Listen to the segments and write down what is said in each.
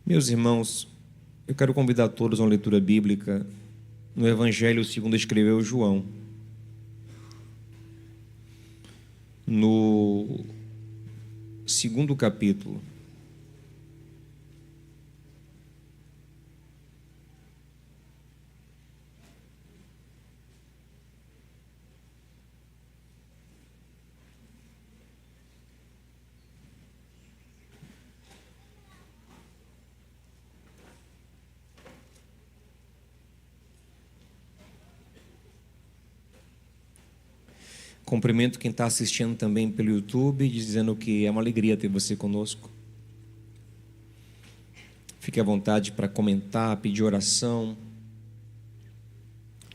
Meus irmãos, eu quero convidar todos a uma leitura bíblica no Evangelho segundo escreveu João, no segundo capítulo. Cumprimento quem está assistindo também pelo YouTube, dizendo que é uma alegria ter você conosco. Fique à vontade para comentar, pedir oração,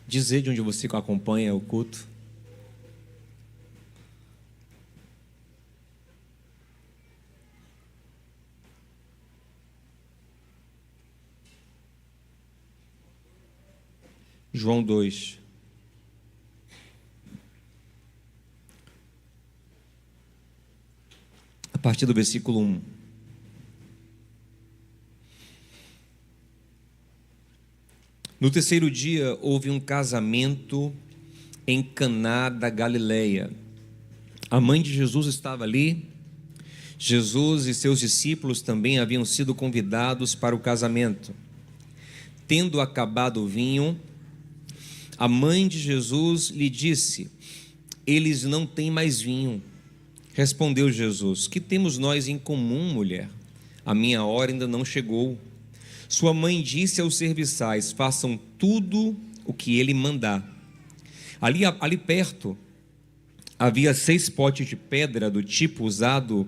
dizer de onde você acompanha o culto. João 2. A partir do versículo 1. No terceiro dia houve um casamento em Caná da Galileia. A mãe de Jesus estava ali. Jesus e seus discípulos também haviam sido convidados para o casamento. Tendo acabado o vinho, a mãe de Jesus lhe disse: eles não têm mais vinho. Respondeu Jesus: que temos nós em comum, mulher? A minha hora ainda não chegou. Sua mãe disse aos serviçais: façam tudo o que ele mandar. Ali perto havia 6 potes de pedra do tipo usado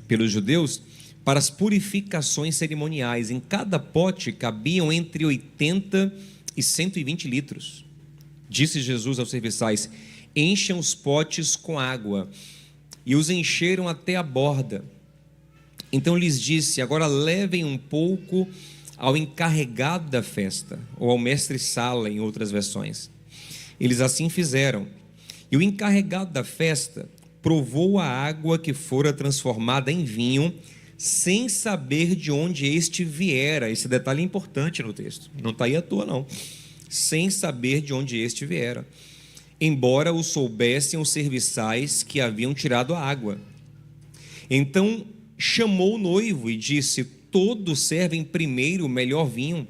pelos judeus para as purificações cerimoniais. Em cada pote cabiam entre 80 e 120 litros. Disse Jesus aos serviçais: encham os potes com água. E os encheram até a borda. Então lhes disse: agora levem um pouco ao encarregado da festa, ou ao mestre-sala, em outras versões. Eles assim fizeram. E o encarregado da festa provou a água que fora transformada em vinho, sem saber de onde este viera. Esse detalhe é importante no texto, não está aí à toa não. Sem saber de onde este viera, embora o soubessem os serviçais que haviam tirado a água. Então chamou o noivo e disse: todos servem primeiro o melhor vinho,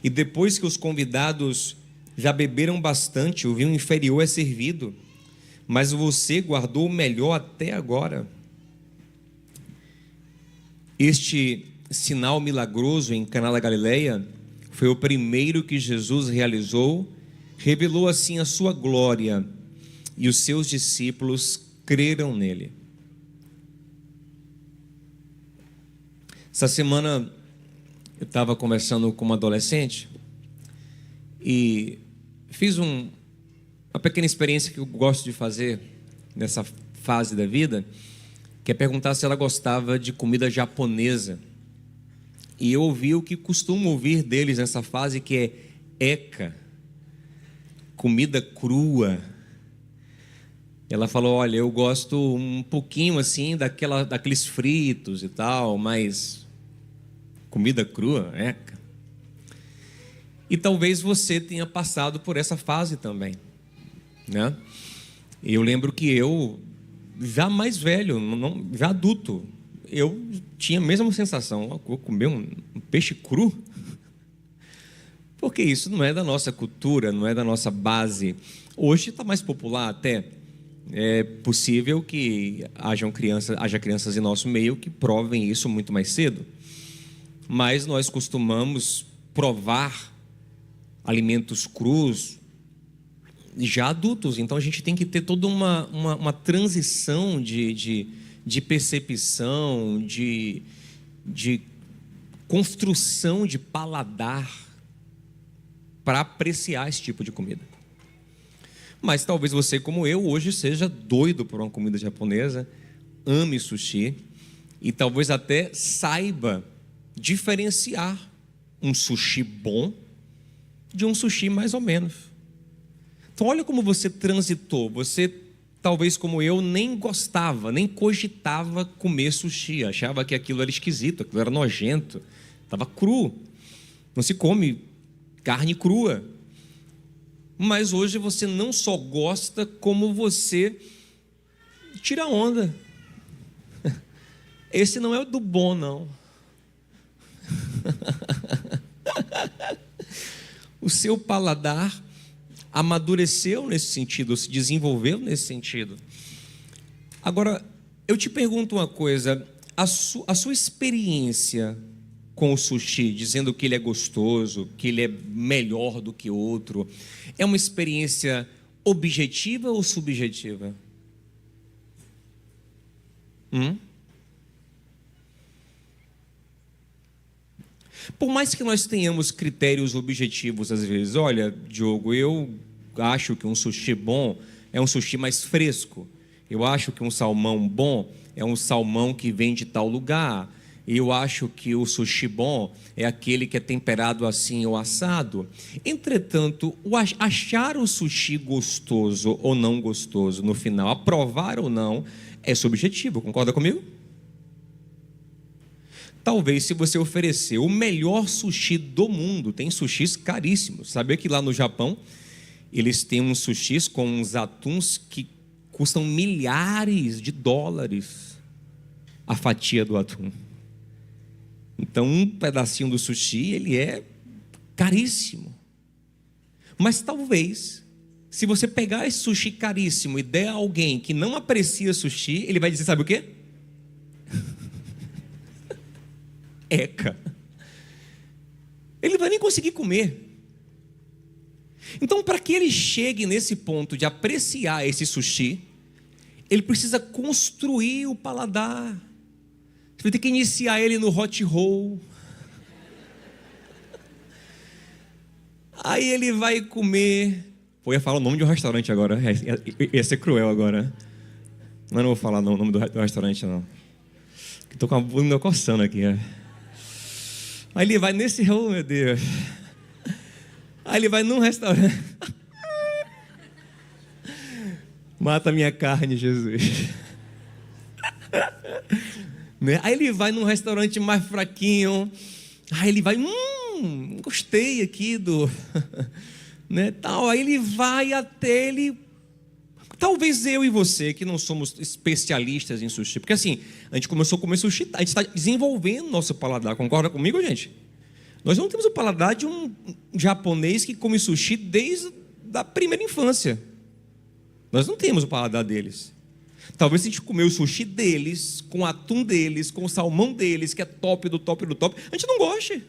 e depois que os convidados já beberam bastante, o vinho inferior é servido, mas você guardou o melhor até agora. Este sinal milagroso em Caná da Galileia foi o primeiro que Jesus realizou. Revelou assim a sua glória, e os seus discípulos creram nele. Essa semana eu estava conversando com uma adolescente e fiz uma pequena experiência que eu gosto de fazer nessa fase da vida, que é perguntar se ela gostava de comida japonesa. E eu ouvi o que costumo ouvir deles nessa fase, que é eka, comida crua. Ela falou: olha, eu gosto um pouquinho assim daqueles fritos e tal, mas comida crua, eca. E talvez você tenha passado por essa fase também, né? Eu lembro que eu, já mais velho, já adulto, eu tinha a mesma sensação: vou comer um peixe cru? Porque isso não é da nossa cultura, não é da nossa base. Hoje está mais popular até. É possível que haja crianças em nosso meio que provem isso muito mais cedo. Mas nós costumamos provar alimentos crus já adultos. Então a gente tem que ter toda uma transição de percepção, de construção de paladar para apreciar esse tipo de comida. Mas talvez você, como eu, hoje seja doido por uma comida japonesa, ame sushi e talvez até saiba diferenciar um sushi bom de um sushi mais ou menos. Então olha como você transitou. Você, talvez como eu, nem gostava, nem cogitava comer sushi, achava que aquilo era esquisito, aquilo era nojento, Estava cru. Não se come carne crua. Mas hoje você não só gosta, como você tira onda. Esse não é o do bom, não. O seu paladar amadureceu nesse sentido, se desenvolveu nesse sentido. Agora, eu te pergunto uma coisa, a sua experiência com o sushi, dizendo que ele é gostoso, que ele é melhor do que outro, é uma experiência objetiva ou subjetiva? Por mais que nós tenhamos critérios objetivos às vezes, olha, Diogo, eu acho que um sushi bom é um sushi mais fresco. Eu acho que um salmão bom é um salmão que vem de tal lugar. Eu acho que o sushi bom é aquele que é temperado assim ou assado. Entretanto, achar o sushi gostoso ou não gostoso no final, aprovar ou não, é subjetivo. Concorda comigo? Talvez se você oferecer o melhor sushi do mundo, tem sushis caríssimos. Sabia que lá no Japão eles têm uns sushis com uns atuns que custam milhares de dólares a fatia do atum. Então um pedacinho do sushi ele é caríssimo. Mas talvez, se você pegar esse sushi caríssimo e der a alguém que não aprecia sushi, ele vai dizer, sabe o quê? Eca. Ele não vai nem conseguir comer. Então, para que ele chegue nesse ponto de apreciar esse sushi, ele precisa construir o paladar. Você vai ter que iniciar ele no hot roll. Aí ele vai comer. Eu ia falar o nome de um restaurante agora. Ia ser cruel agora. Mas não vou falar o nome do restaurante, não. Estou com a bunda coçando aqui. Aí ele vai nesse... Oh, meu Deus. Aí ele vai num restaurante. Mata a minha carne, Jesus. Aí ele vai num restaurante mais fraquinho. Aí ele vai, gostei aqui do... tal. Aí ele vai até ele... Talvez eu e você, que não somos especialistas em sushi, porque assim, a gente começou a comer sushi, a gente está desenvolvendo nosso paladar, concorda comigo, gente? Nós não temos o paladar de um japonês que come sushi desde a primeira infância. Nós não temos o paladar deles. Talvez se a gente comer o sushi deles, com o atum deles, com o salmão deles, que é top do top do top, a gente não goste.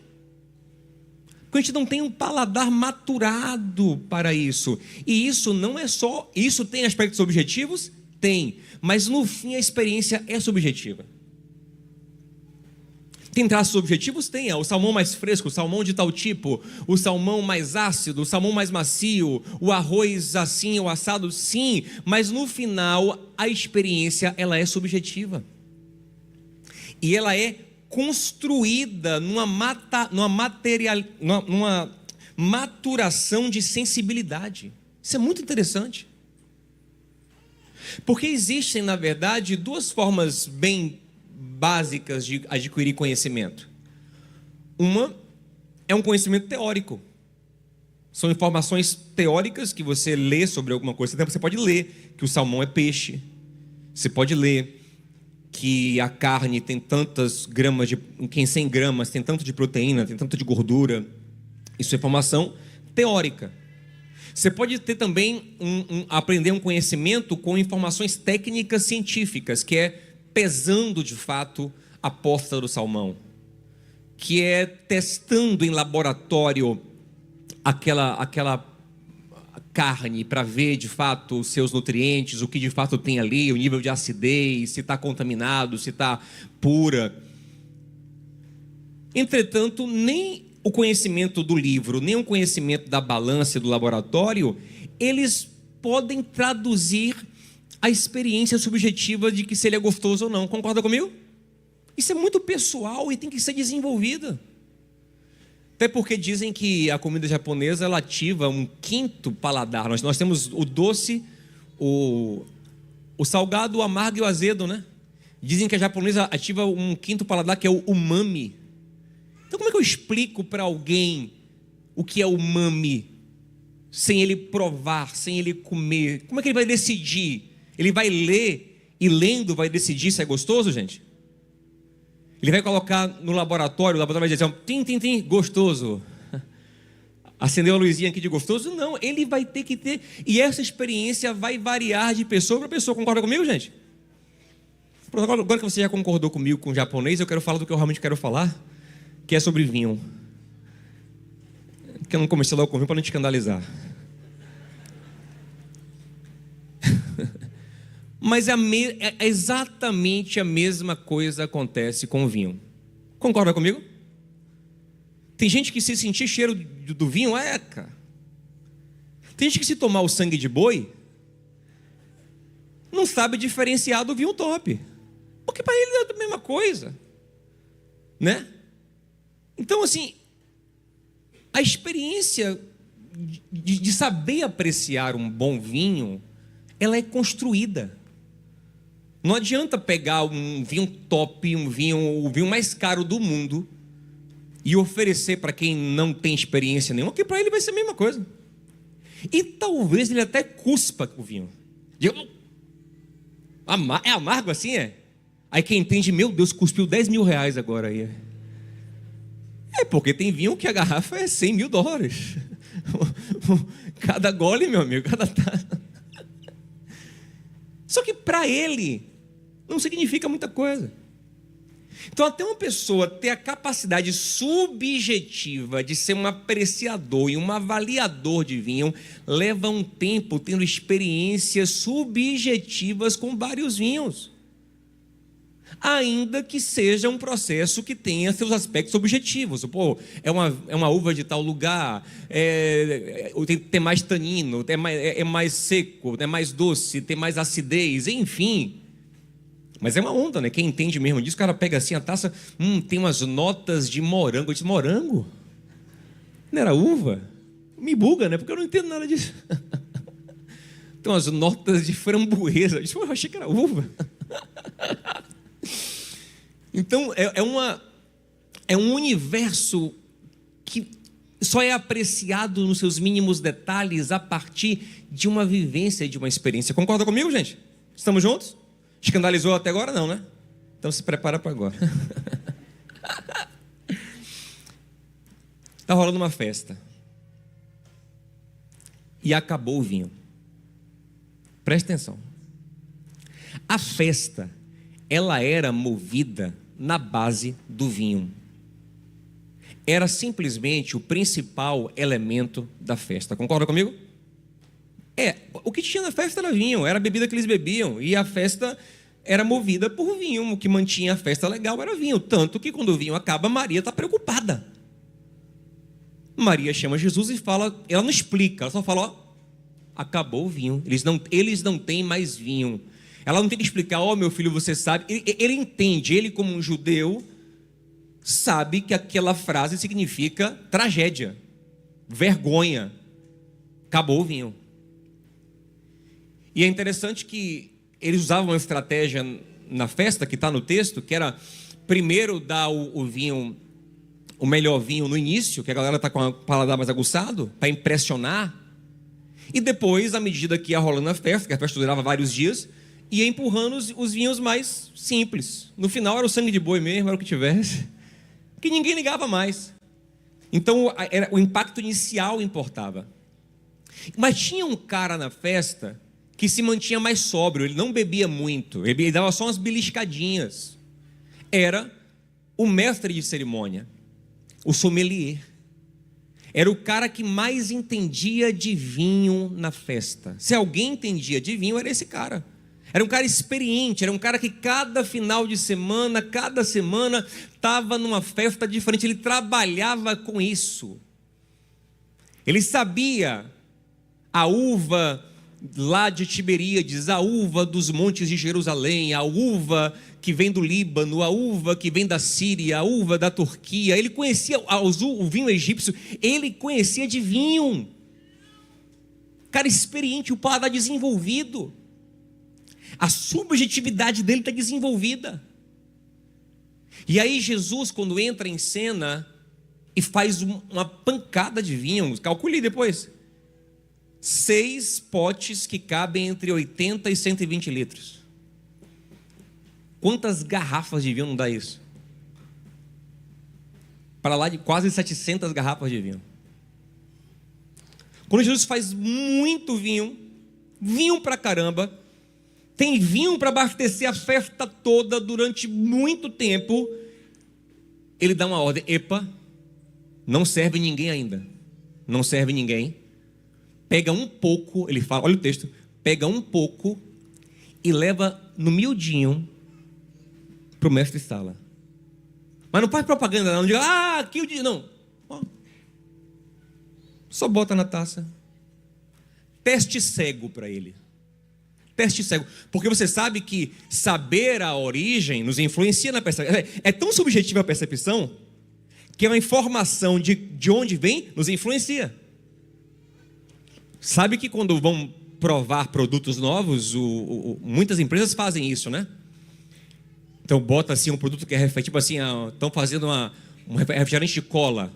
Porque a gente não tem um paladar maturado para isso. E isso não é só... Isso tem aspectos objetivos? Tem. Mas no fim a experiência é subjetiva. Tem traços objetivos? Tem. O salmão mais fresco, o salmão de tal tipo, o salmão mais ácido, o salmão mais macio, o arroz assim ou assado? Sim. Mas no final a experiência ela é subjetiva. E ela é construída numa maturação de sensibilidade. Isso é muito interessante. Porque existem, na verdade, duas formas bem básicas de adquirir conhecimento. Uma é um conhecimento teórico. São informações teóricas que você lê sobre alguma coisa. Você pode ler que o salmão é peixe. Você pode ler que a carne tem tantas gramas, em 100 gramas tem tanto de proteína, tem tanto de gordura. Isso é informação teórica. Você pode ter também aprender um conhecimento com informações técnicas científicas, que é pesando de fato a posta do salmão, que é testando em laboratório aquela carne para ver de fato os seus nutrientes, o que de fato tem ali, o nível de acidez, se está contaminado, se está pura. Entretanto, nem o conhecimento do livro, nem o conhecimento da balança do laboratório, eles podem traduzir a experiência subjetiva de que se ele é gostoso ou não. Concorda comigo? Isso é muito pessoal e tem que ser desenvolvida. Até porque dizem que a comida japonesa ela ativa um quinto paladar. Nós temos o doce, o salgado, o amargo e o azedo, né? Dizem que a japonesa ativa um quinto paladar que é o umami. Então como é que eu explico para alguém o que é umami, sem ele provar, sem ele comer? Como é que ele vai decidir? Ele vai ler e lendo vai decidir se é gostoso, gente? Ele vai colocar no laboratório, o laboratório vai dizer, tim, tim, tim, gostoso. Acendeu a luzinha aqui de gostoso? Não, ele vai ter que ter. E essa experiência vai variar de pessoa para pessoa. Concorda comigo, gente? Agora que você já concordou comigo com o japonês, eu quero falar do que eu realmente quero falar, que é sobre vinho. Que eu não comecei logo com vinho para não te escandalizar. Mas é exatamente a mesma coisa acontece com o vinho. Concorda comigo? Tem gente que se sentir cheiro do vinho, cara. Tem gente que se tomar o sangue de boi, não sabe diferenciar do vinho top. Porque para ele é a mesma coisa. Né? Então assim, a experiência de saber apreciar um bom vinho, ela é construída. Não adianta pegar um vinho top, o vinho mais caro do mundo e oferecer para quem não tem experiência nenhuma, que para ele vai ser a mesma coisa. E talvez ele até cuspa o vinho. Diga, é amargo assim, é? Aí quem entende, meu Deus, cuspiu 10 mil reais agora aí. É porque tem vinho que a garrafa é 100 mil dólares. Cada gole, meu amigo, cada taça. Só que para ele não significa muita coisa. Então até uma pessoa ter a capacidade subjetiva de ser um apreciador e um avaliador de vinho, leva um tempo tendo experiências subjetivas com vários vinhos. Ainda que seja um processo que tenha seus aspectos objetivos. Pô, é uma uva de tal lugar, tem mais tanino, é mais seco, é mais doce, tem mais acidez, enfim. Mas é uma onda, né? Quem entende mesmo disso, o cara pega assim a taça, tem umas notas de morango. Eu disse, morango? Não era uva? Me buga, né? Porque eu não entendo nada disso. Tem umas notas de framboesa. Eu disse, eu achei que era uva. Então é um universo que só é apreciado nos seus mínimos detalhes a partir de uma vivência e de uma experiência. Concorda comigo, gente? Estamos juntos? Escandalizou até agora? Não, né? Então se prepara para agora. Está rolando uma festa e acabou o vinho. Presta atenção. A festa, ela era movida na base do vinho. Era simplesmente o principal elemento da festa. Concorda comigo? O que tinha na festa era vinho, era a bebida que eles bebiam. E a festa era movida por vinho. O que mantinha a festa legal era vinho. Tanto que quando o vinho acaba, Maria está preocupada. Maria chama Jesus e fala, ela não explica, ela só fala, acabou o vinho. Eles não têm mais vinho. Ela não tem que explicar, meu filho, você sabe. Ele entende, ele como um judeu, sabe que aquela frase significa tragédia, vergonha. Acabou o vinho. E é interessante que eles usavam uma estratégia na festa, que está no texto, que era primeiro dar o vinho, o melhor vinho no início, que a galera está com o paladar mais aguçado, para impressionar. E depois, à medida que ia rolando a festa, que a festa durava vários dias, ia empurrando os vinhos mais simples. No final era o sangue de boi mesmo, era o que tivesse, que ninguém ligava mais. Então o impacto inicial importava. Mas tinha um cara na festa que se mantinha mais sóbrio, ele não bebia muito, ele dava só umas beliscadinhas. Era o mestre de cerimônia, o sommelier. Era o cara que mais entendia de vinho na festa. Se alguém entendia de vinho, era esse cara. Era um cara experiente, era um cara que cada final de semana, cada semana, estava numa festa diferente. Ele trabalhava com isso. Ele sabia a uva lá de Tiberíades, a uva dos montes de Jerusalém, a uva que vem do Líbano, a uva que vem da Síria, a uva da Turquia. Ele conhecia o vinho egípcio, ele conhecia de vinho. Cara experiente, o paladar desenvolvido. A subjetividade dele está desenvolvida. E aí Jesus, quando entra em cena, e faz uma pancada de vinho. Calcule depois. 6 potes que cabem entre 80 e 120 litros. Quantas garrafas de vinho não dá isso? Para lá de quase 700 garrafas de vinho. Quando Jesus faz muito vinho, vinho pra caramba, tem vinho para abastecer a festa toda durante muito tempo, ele dá uma ordem: epa, não serve ninguém ainda, não serve ninguém. Pega um pouco, ele fala, olha o texto, pega um pouco e leva no miudinho para o mestre-sala. Mas não faz propaganda não, diga, aqui o dia, não. Só bota na taça. Teste cego para ele. Teste cego. Porque você sabe que saber a origem nos influencia na percepção. É tão subjetiva a percepção que uma informação de onde vem nos influencia. Sabe que quando vão provar produtos novos, muitas empresas fazem isso, né? Então bota assim um produto que é tipo assim, estão fazendo um refrigerante de cola.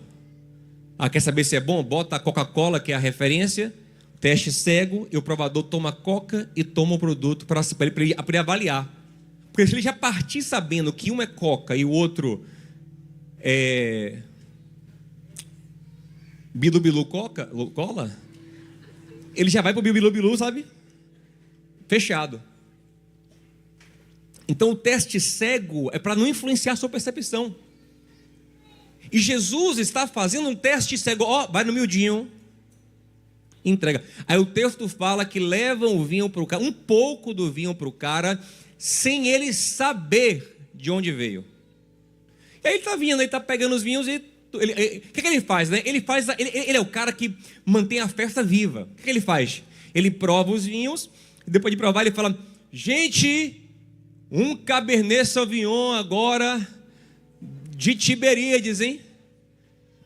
Quer saber se é bom? Bota a Coca-Cola, que é a referência, teste cego, e o provador toma a Coca e toma o produto para ele avaliar. Porque se ele já partir sabendo que um é Coca e o outro é Bilu Cola, ele já vai para o Bilu, sabe? Fechado. Então o teste cego é para não influenciar a sua percepção. E Jesus está fazendo um teste cego. Vai no miudinho, entrega. Aí o texto fala que levam o vinho para o cara, um pouco do vinho para o cara, sem ele saber de onde veio. E aí ele está vindo, ele está pegando os vinhos e o que ele faz, né? Ele é o cara que mantém a festa viva. O que ele faz? Ele prova os vinhos, e depois de provar ele fala: gente, um Cabernet Sauvignon agora de Tiberíades, hein?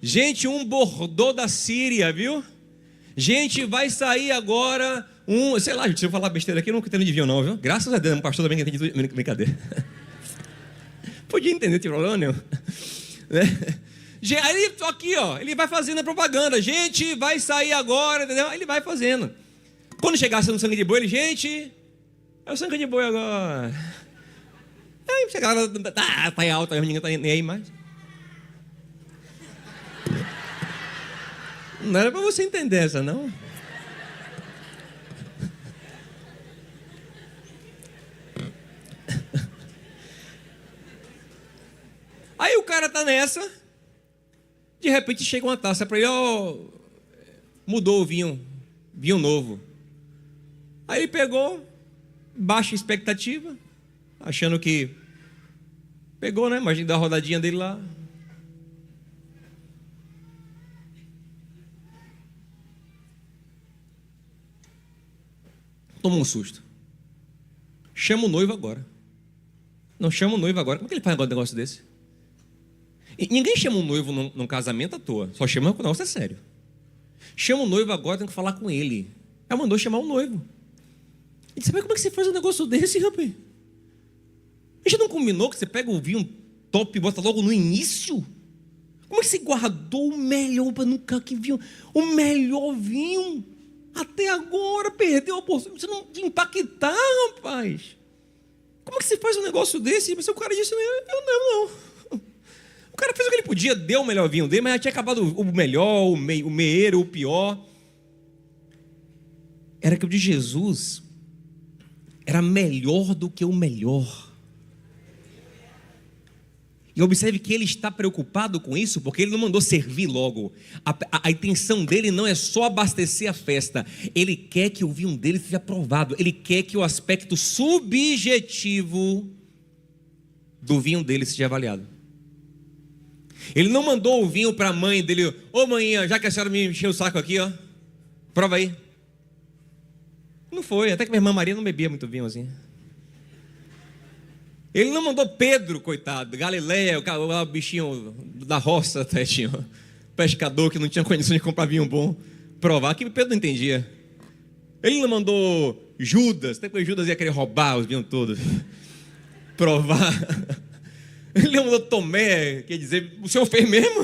Gente, um Bordeaux da Síria, viu? Gente, vai sair agora sei lá, gente, se eu falar besteira aqui, eu não entendo de vinho não, viu? Graças a Deus, um pastor também que entende tudo. Brincadeira. Podia entender, não tem problema nenhum. Aí, aqui, ele vai fazendo a propaganda. Gente, vai sair agora, entendeu? Aí ele vai fazendo. Quando chegasse no sangue de boi, gente, é o sangue de boi agora. Aí chegava, tá em alta, ninguém tá nem aí mais. Não era para você entender essa, não. Aí o cara tá nessa, de repente chega uma taça para ele, mudou o vinho novo. Aí ele pegou, baixa expectativa, achando que pegou, né? Imagina dar a rodadinha dele lá. Toma um susto. Chama o noivo agora. Não chama o noivo agora. Como é que ele faz um negócio desse? E ninguém chama um noivo num casamento à toa. Só chama quando o negócio é sério. Chama o noivo agora, tem que falar com ele. Ela mandou chamar o noivo. E disse: como é que você faz um negócio desse, rapaz? A gente não combinou que você pega o vinho top e bota logo no início? Como é que você guardou o melhor para nunca que vinho? O melhor vinho? Até agora perdeu a oportunidade. Você não te impactar, rapaz. Como é que você faz um negócio desse? Mas o cara disse: eu não. O cara fez o que ele podia, deu o melhor vinho dele, mas já tinha acabado o melhor, o meeiro, o pior. Era que o de Jesus era melhor do que o melhor. E observe que ele está preocupado com isso, porque ele não mandou servir logo. A intenção dele não é só abastecer a festa. Ele quer que o vinho dele seja provado. Ele quer que o aspecto subjetivo do vinho dele seja avaliado. Ele não mandou o vinho para a mãe dele: mãinha, já que a senhora me encheu o saco aqui, prova aí. Não foi, até que minha irmã Maria não bebia muito vinho assim. Ele não mandou Pedro, coitado, Galileia, o bichinho da roça, tadinho, pescador que não tinha condição de comprar vinho bom, provar, que Pedro não entendia. Ele não mandou Judas, até porque Judas ia querer roubar os vinhos todos, provar. Ele não mandou Tomé, quer dizer: o senhor fez mesmo?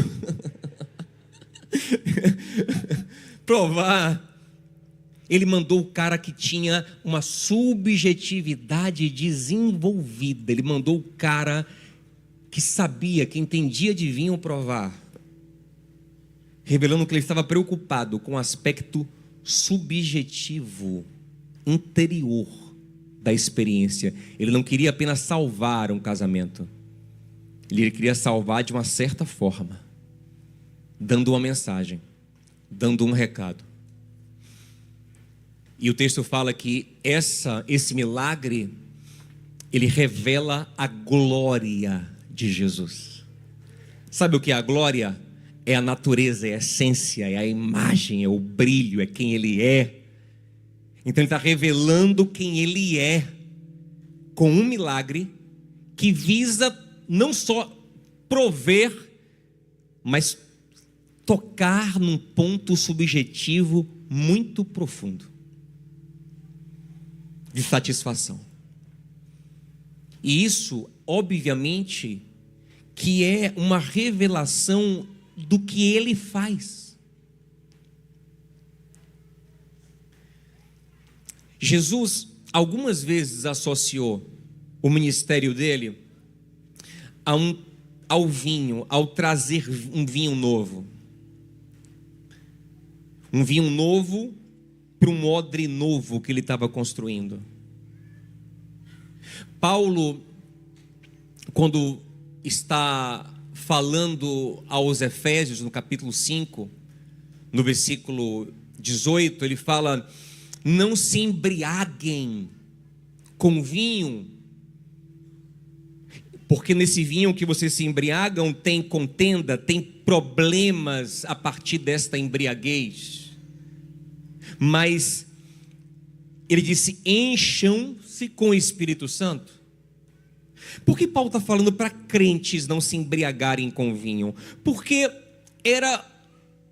provar, ele mandou o cara que tinha uma subjetividade desenvolvida. Ele mandou o cara que sabia, que entendia de vinho provar, revelando que ele estava preocupado com o aspecto subjetivo, interior da experiência. Ele não queria apenas salvar um casamento, ele queria salvar de uma certa forma, dando uma mensagem, dando um recado. E o texto fala que esse milagre, ele revela a glória de Jesus. Sabe o que é a glória? É a natureza, é a essência, é a imagem, é o brilho, é quem Ele é. Então Ele está revelando quem Ele é, com um milagre que visa não só prover, mas tocar num ponto subjetivo muito profundo de satisfação. E isso, obviamente, que é uma revelação do que Ele faz. Jesus algumas vezes associou o ministério dele ao vinho, ao trazer um vinho novo. Um vinho novo para um odre novo que ele estava construindo. Paulo, quando está falando aos Efésios, no capítulo 5, no versículo 18, ele fala: não se embriaguem com vinho, porque nesse vinho que vocês se embriagam tem contenda, tem problemas a partir desta embriaguez. Mas ele disse: encham-se com o Espírito Santo. Por que Paulo está falando para crentes não se embriagarem com vinho? Porque era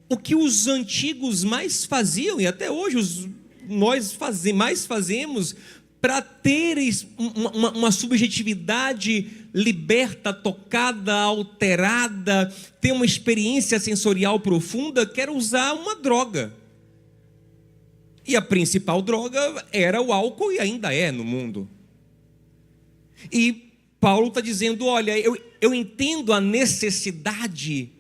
o que os antigos mais faziam, e até hoje nós mais fazemos, para ter uma subjetividade liberta, tocada, alterada, ter uma experiência sensorial profunda, que era usar uma droga. E a principal droga era o álcool, e ainda é no mundo. E Paulo está dizendo: olha, eu entendo a necessidade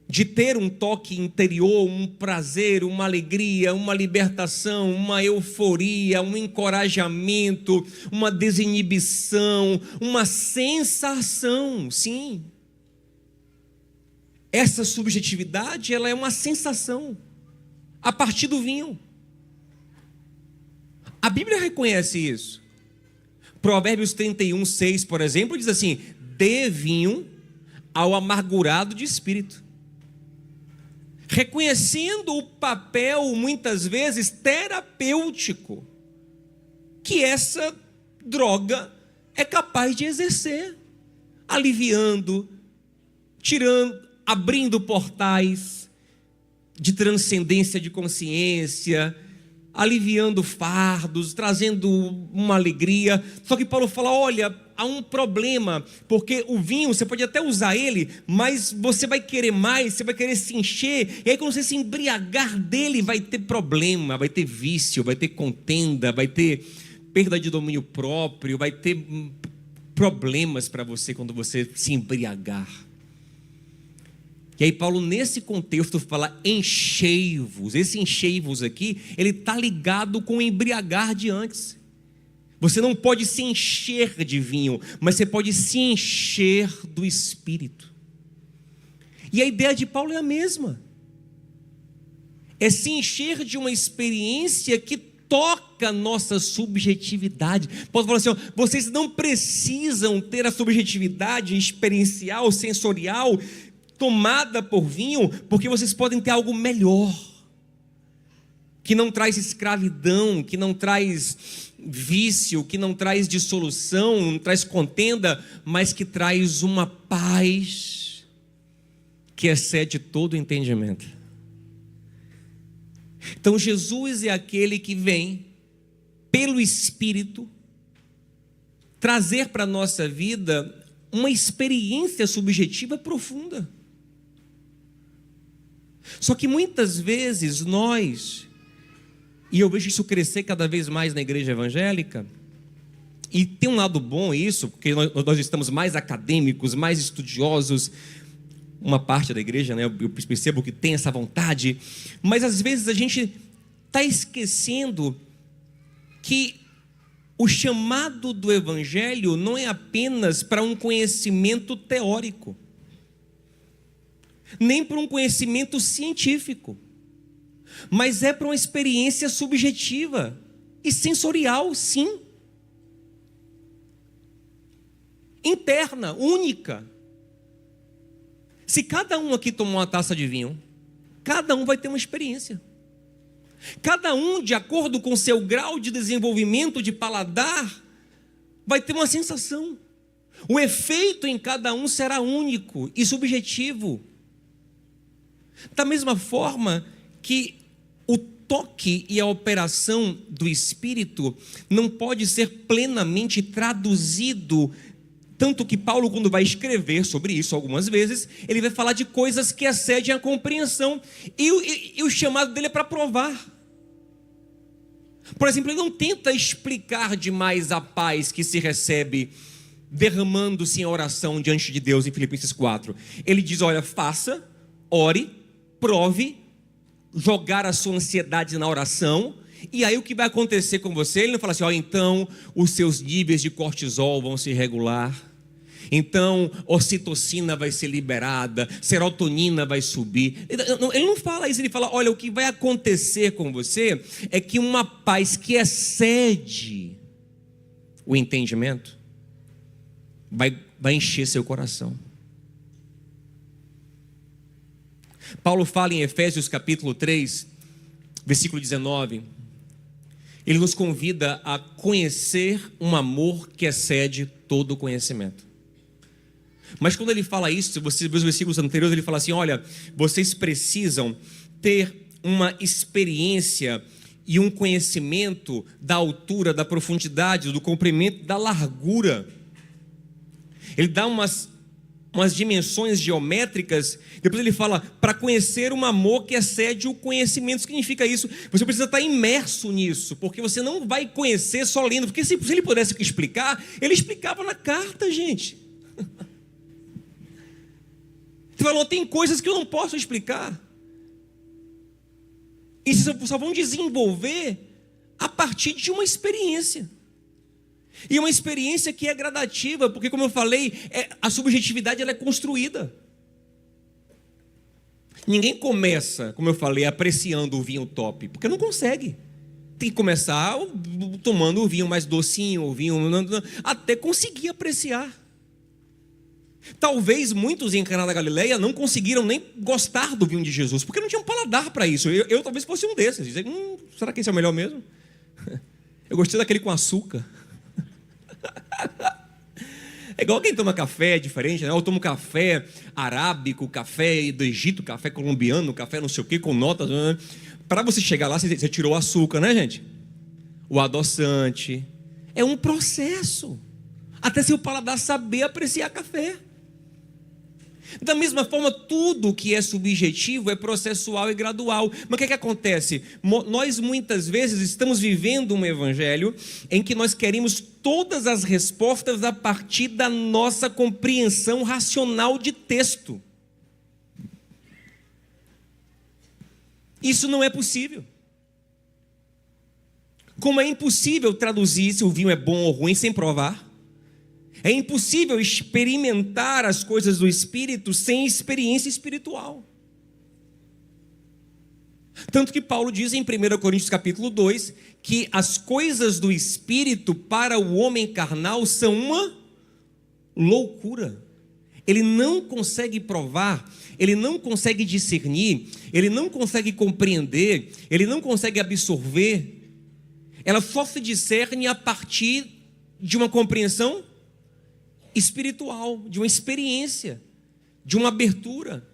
de ter um toque interior, um prazer, uma alegria, uma libertação, uma euforia, um encorajamento, uma desinibição, uma sensação, sim. Essa subjetividade, ela é uma sensação a partir do vinho. A Bíblia reconhece isso. Provérbios 31:6, por exemplo, diz assim: dê vinho ao amargurado de espírito, reconhecendo o papel, muitas vezes, terapêutico que essa droga é capaz de exercer, aliviando, tirando, abrindo portais de transcendência de consciência, aliviando fardos, trazendo uma alegria. Só que Paulo fala: olha, há um problema, porque o vinho, você pode até usar ele, mas você vai querer mais, você vai querer se encher, e aí quando você se embriagar dele, vai ter problema, vai ter vício, vai ter contenda, vai ter perda de domínio próprio, vai ter problemas para você quando você se embriagar. E aí Paulo, nesse contexto, fala: enchei-vos. Esse enchei-vos aqui, ele está ligado com o embriagar de antes. Você não pode se encher de vinho, mas você pode se encher do Espírito. E a ideia de Paulo é a mesma. É se encher de uma experiência que toca a nossa subjetividade. Paulo fala assim: ó, vocês não precisam ter a subjetividade experiencial, sensorial, tomada por vinho, porque vocês podem ter algo melhor, que não traz escravidão, que não traz vício, que não traz dissolução, não traz contenda, mas que traz uma paz que excede todo o entendimento. Então Jesus é aquele que vem pelo Espírito trazer para a nossa vida uma experiência subjetiva profunda. Só que muitas vezes nós, e eu vejo isso crescer cada vez mais na igreja evangélica, e tem um lado bom isso, porque nós estamos mais acadêmicos, mais estudiosos, uma parte da igreja, né? Eu percebo que tem essa vontade, mas às vezes a gente está esquecendo que o chamado do evangelho não é apenas para um conhecimento teórico, nem para um conhecimento científico, mas é para uma experiência subjetiva e sensorial, sim, interna, única. Se cada um aqui tomar uma taça de vinho, cada um vai ter uma experiência. Cada um, de acordo com seu grau de desenvolvimento de paladar, vai ter uma sensação. O efeito em cada um será único e subjetivo. Da mesma forma que o toque e a operação do Espírito não pode ser plenamente traduzido. Tanto que Paulo, quando vai escrever sobre isso algumas vezes, ele vai falar de coisas que excedem a compreensão. E o chamado dele é para provar. Por exemplo, ele não tenta explicar demais a paz que se recebe derramando-se em oração diante de Deus em Filipenses 4. Ele diz, olha, faça, ore, prove, jogar a sua ansiedade na oração. E aí o que vai acontecer com você? Ele não fala assim, ó, então os seus níveis de cortisol vão se regular. Então, ocitocina vai ser liberada, serotonina vai subir. Ele não fala isso, ele fala, olha, o que vai acontecer com você é que uma paz que excede o entendimento vai encher seu coração. Paulo fala em Efésios capítulo 3, versículo 19, ele nos convida a conhecer um amor que excede todo o conhecimento. Mas quando ele fala isso, se você ver os versículos anteriores, ele fala assim, olha, vocês precisam ter uma experiência e um conhecimento da altura, da profundidade, do comprimento, da largura. Ele dá umas dimensões geométricas, depois ele fala, para conhecer um amor que excede o conhecimento. Significa isso, você precisa estar imerso nisso, porque você não vai conhecer só lendo, porque se ele pudesse explicar, ele explicava na carta, gente. Ele falou, tem coisas que eu não posso explicar, e só vão desenvolver a partir de uma experiência. E uma experiência que é gradativa, porque como eu falei, a subjetividade ela é construída. Ninguém começa, como eu falei, apreciando o vinho top, porque não consegue. Tem que começar tomando o vinho mais docinho, o vinho até conseguir apreciar. Talvez muitos em Caná da Galileia não conseguiram nem gostar do vinho de Jesus, porque não tinham paladar para isso. Eu talvez fosse um desses. Dizer, será que esse é o melhor mesmo? Eu gostei daquele com açúcar. É igual quem toma café, é diferente, né? Eu tomo café arábico, café do Egito, café colombiano, café não sei o que, com notas. Né? Para você chegar lá, você tirou o açúcar, né, gente? O adoçante. É um processo. Até seu paladar saber apreciar café. Da mesma forma, tudo que é subjetivo é processual e gradual. Mas o que acontece? Nós muitas vezes estamos vivendo um evangelho em que nós queremos todas as respostas a partir da nossa compreensão racional de texto. Isso não é possível. Como é impossível traduzir se o vinho é bom ou ruim sem provar. É impossível experimentar as coisas do Espírito sem experiência espiritual. Tanto que Paulo diz em 1 Coríntios capítulo 2, que as coisas do Espírito para o homem carnal são uma loucura. Ele não consegue provar, ele não consegue discernir, ele não consegue compreender, ele não consegue absorver. Ela só se discerne a partir de uma compreensão espiritual, de uma experiência, de uma abertura.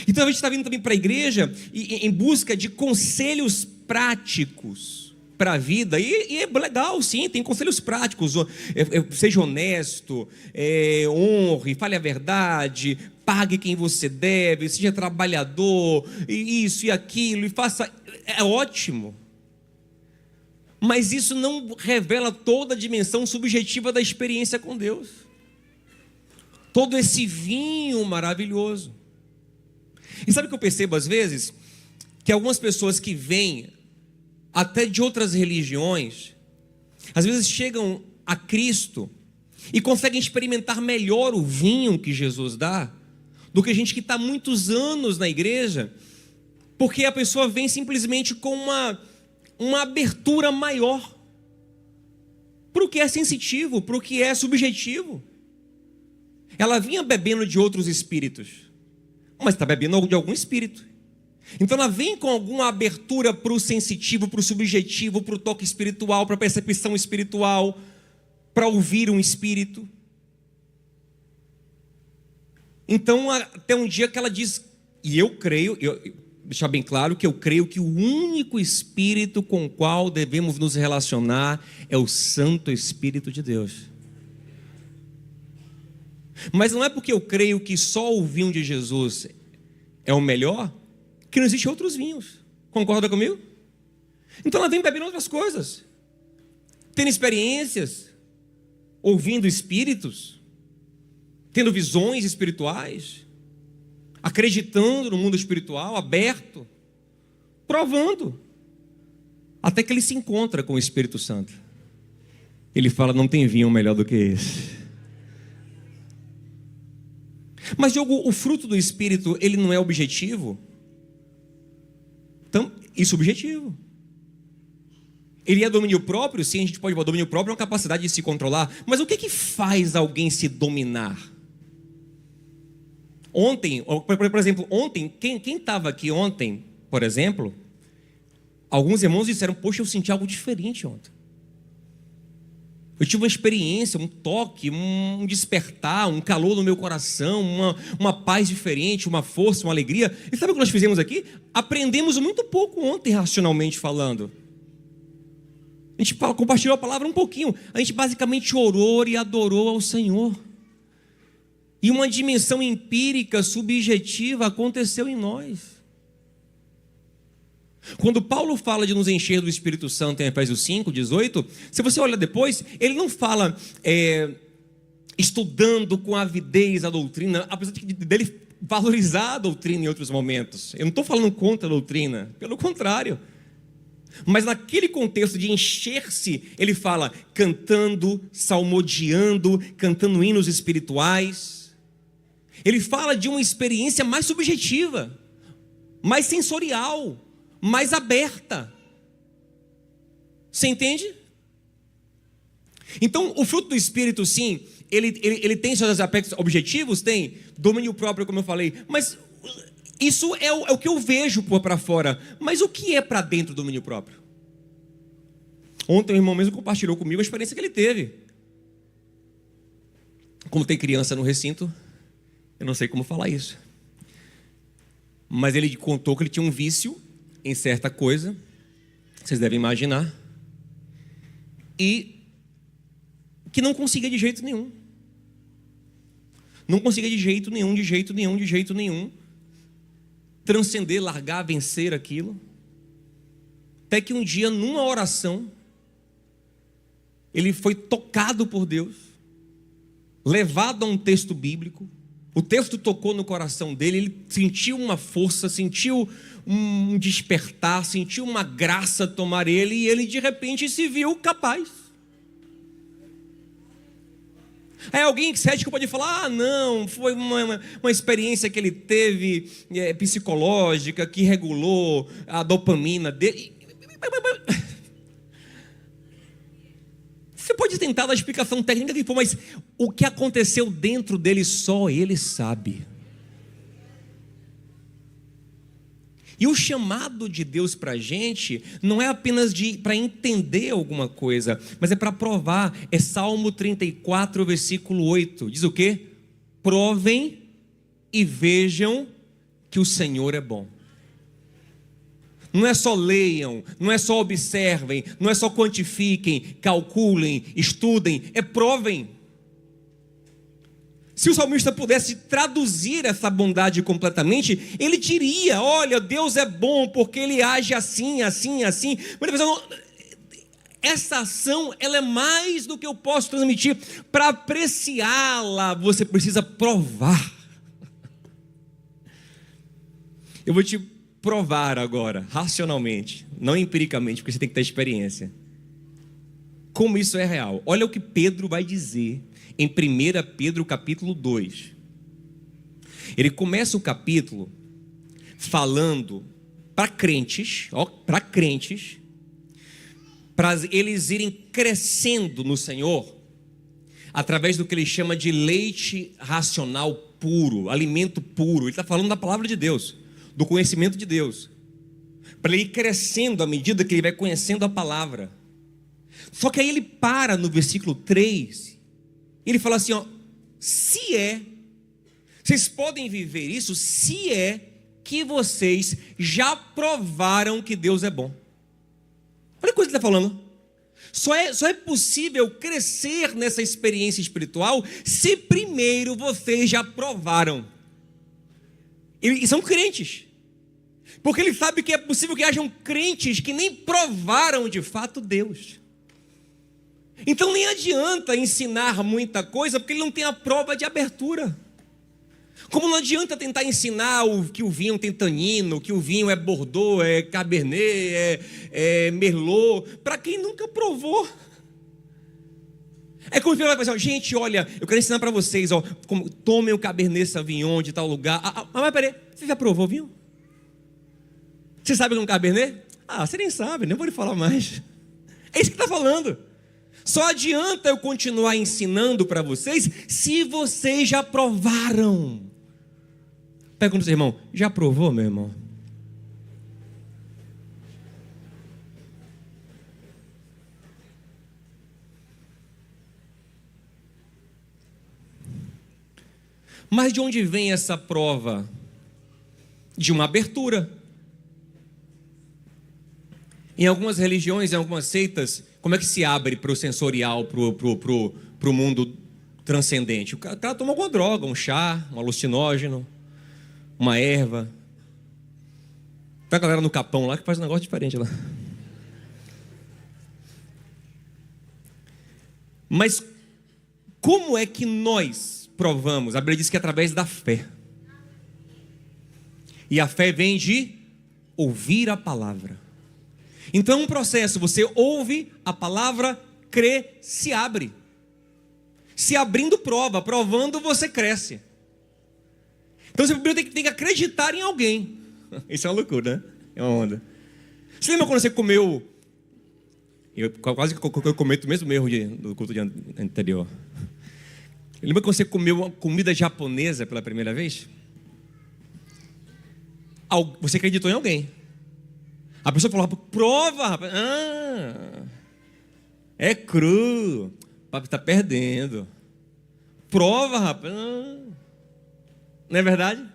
Então a gente está vindo também para a igreja em busca de conselhos práticos para a vida, e é legal, sim, tem conselhos práticos. Seja honesto, honre, fale a verdade, pague quem você deve, seja trabalhador, e isso e aquilo, e faça. É ótimo. Mas isso não revela toda a dimensão subjetiva da experiência com Deus. Todo esse vinho maravilhoso. E sabe o que eu percebo às vezes? Que algumas pessoas que vêm até de outras religiões, às vezes chegam a Cristo e conseguem experimentar melhor o vinho que Jesus dá do que gente que está muitos anos na igreja, porque a pessoa vem simplesmente com uma abertura maior para o que é sensitivo, para o que é subjetivo. Ela vinha bebendo de outros espíritos, mas está bebendo de algum espírito. Então ela vem com alguma abertura para o sensitivo, para o subjetivo, para o toque espiritual, para a percepção espiritual, para ouvir um espírito. Então até um dia que ela diz, e eu creio, deixar bem claro que eu creio que o único espírito com o qual devemos nos relacionar é o Santo Espírito de Deus. Mas não é porque eu creio que só o vinho de Jesus é o melhor, que não existem outros vinhos. Concorda comigo? Então ela vem bebendo outras coisas, tendo experiências, ouvindo espíritos, tendo visões espirituais, acreditando no mundo espiritual, aberto, provando, até que ele se encontra com o Espírito Santo. Ele fala, não tem vinho melhor do que esse. Mas, Diogo, o fruto do Espírito, ele não é objetivo? Então, isso é objetivo. Ele é domínio próprio? Sim, a gente pode falar, domínio próprio é uma capacidade de se controlar. Mas o que faz alguém se dominar? Ontem, por exemplo, quem estava aqui ontem, por exemplo, alguns irmãos disseram, poxa, eu senti algo diferente ontem. Eu tive uma experiência, um toque, um despertar, um calor no meu coração, uma paz diferente, uma força, uma alegria. E sabe o que nós fizemos aqui? Aprendemos muito pouco ontem, racionalmente falando. A gente compartilhou a palavra um pouquinho. A gente basicamente orou e adorou ao Senhor. E uma dimensão empírica, subjetiva aconteceu em nós. Quando Paulo fala de nos encher do Espírito Santo em Efésios 5, 18, se você olha depois, ele não fala estudando com avidez a doutrina, apesar dele valorizar a doutrina em outros momentos. Eu não estou falando contra a doutrina, pelo contrário. Mas naquele contexto de encher-se, ele fala cantando, salmodiando, cantando hinos espirituais. Ele fala de uma experiência mais subjetiva, mais sensorial, mais aberta. Você entende? Então, o fruto do Espírito, sim, ele tem seus aspectos objetivos, tem domínio próprio, como eu falei, mas isso é o que eu vejo para fora. Mas o que é para dentro do domínio próprio? Ontem o irmão mesmo compartilhou comigo a experiência que ele teve. Como tem criança no recinto, eu não sei como falar isso, mas ele contou que ele tinha um vício em certa coisa, vocês devem imaginar, e que não conseguia de jeito nenhum. Não conseguia de jeito nenhum transcender, largar, vencer aquilo. Até que um dia, numa oração, ele foi tocado por Deus, levado a um texto bíblico. O texto tocou no coração dele, ele sentiu uma força, sentiu um despertar, sentiu uma graça tomar ele, e ele de repente se viu capaz. Aí alguém cético pode falar, não, foi uma experiência que ele teve psicológica, que regulou a dopamina dele. Você pode tentar dar a explicação técnica que for, mas o que aconteceu dentro dele só ele sabe. E o chamado de Deus para a gente não é apenas para entender alguma coisa, mas é para provar. É Salmo 34, versículo 8. Diz o quê? Provem e vejam que o Senhor é bom. Não é só leiam, não é só observem, não é só quantifiquem, calculem, estudem, é provem. Se o salmista pudesse traduzir essa bondade completamente, ele diria: olha, Deus é bom porque Ele age assim, assim, assim. Mas ele fala, essa ação, ela é mais do que eu posso transmitir. Para apreciá-la, você precisa provar. Eu vou te provar agora, racionalmente, não empiricamente, porque você tem que ter experiência, como isso é real. Olha o que Pedro vai dizer em 1 Pedro capítulo 2. Ele começa o capítulo falando para crentes, para eles irem crescendo no Senhor, através do que ele chama de leite racional puro, alimento puro. Ele está falando da palavra de Deus, do conhecimento de Deus, para ele ir crescendo à medida que ele vai conhecendo a palavra. Só que aí ele para no versículo 3, ele fala assim, ó, vocês podem viver isso se é que vocês já provaram que Deus é bom. Olha a coisa que ele está falando. Só é possível crescer nessa experiência espiritual se primeiro vocês já provaram. E são crentes. Porque ele sabe que é possível que hajam crentes que nem provaram de fato Deus. Então nem adianta ensinar muita coisa, porque ele não tem a prova de abertura. Como não adianta tentar ensinar que o vinho tem tanino, que o vinho é Bordeaux, é Cabernet, é Merlot, para quem nunca provou. É como se ele vai falar, gente, olha, eu quero ensinar para vocês, ó, tomem o Cabernet Sauvignon de tal lugar. Mas peraí, você já provou o vinho? Você sabe o que é um Cabernet? Você nem sabe, nem vou lhe falar mais. É isso que está falando. Só adianta eu continuar ensinando para vocês se vocês já provaram. Pergunta ao seu irmão, já provou, meu irmão? Mas de onde vem essa prova? De uma abertura. Em algumas religiões, em algumas seitas, como é que se abre para o sensorial, para o mundo transcendente? O cara toma alguma droga, um chá, um alucinógeno, uma erva. Tem a galera no Capão lá que faz um negócio diferente lá. Mas como é que nós provamos? A Bíblia diz que é através da fé. E a fé vem de ouvir a palavra. Então é um processo, você ouve a palavra, crê, se abre. Se abrindo prova, provando você cresce. Então você primeiro tem que acreditar em alguém. Isso é uma loucura, né? É uma onda. Você lembra quando você comeu... Eu quase que eu cometo o mesmo erro do culto anterior. Lembra quando você comeu uma comida japonesa pela primeira vez? Você acreditou em alguém. A pessoa falou, prova, rapaz. É cru. O papo está perdendo. Prova, rapaz. Não é verdade?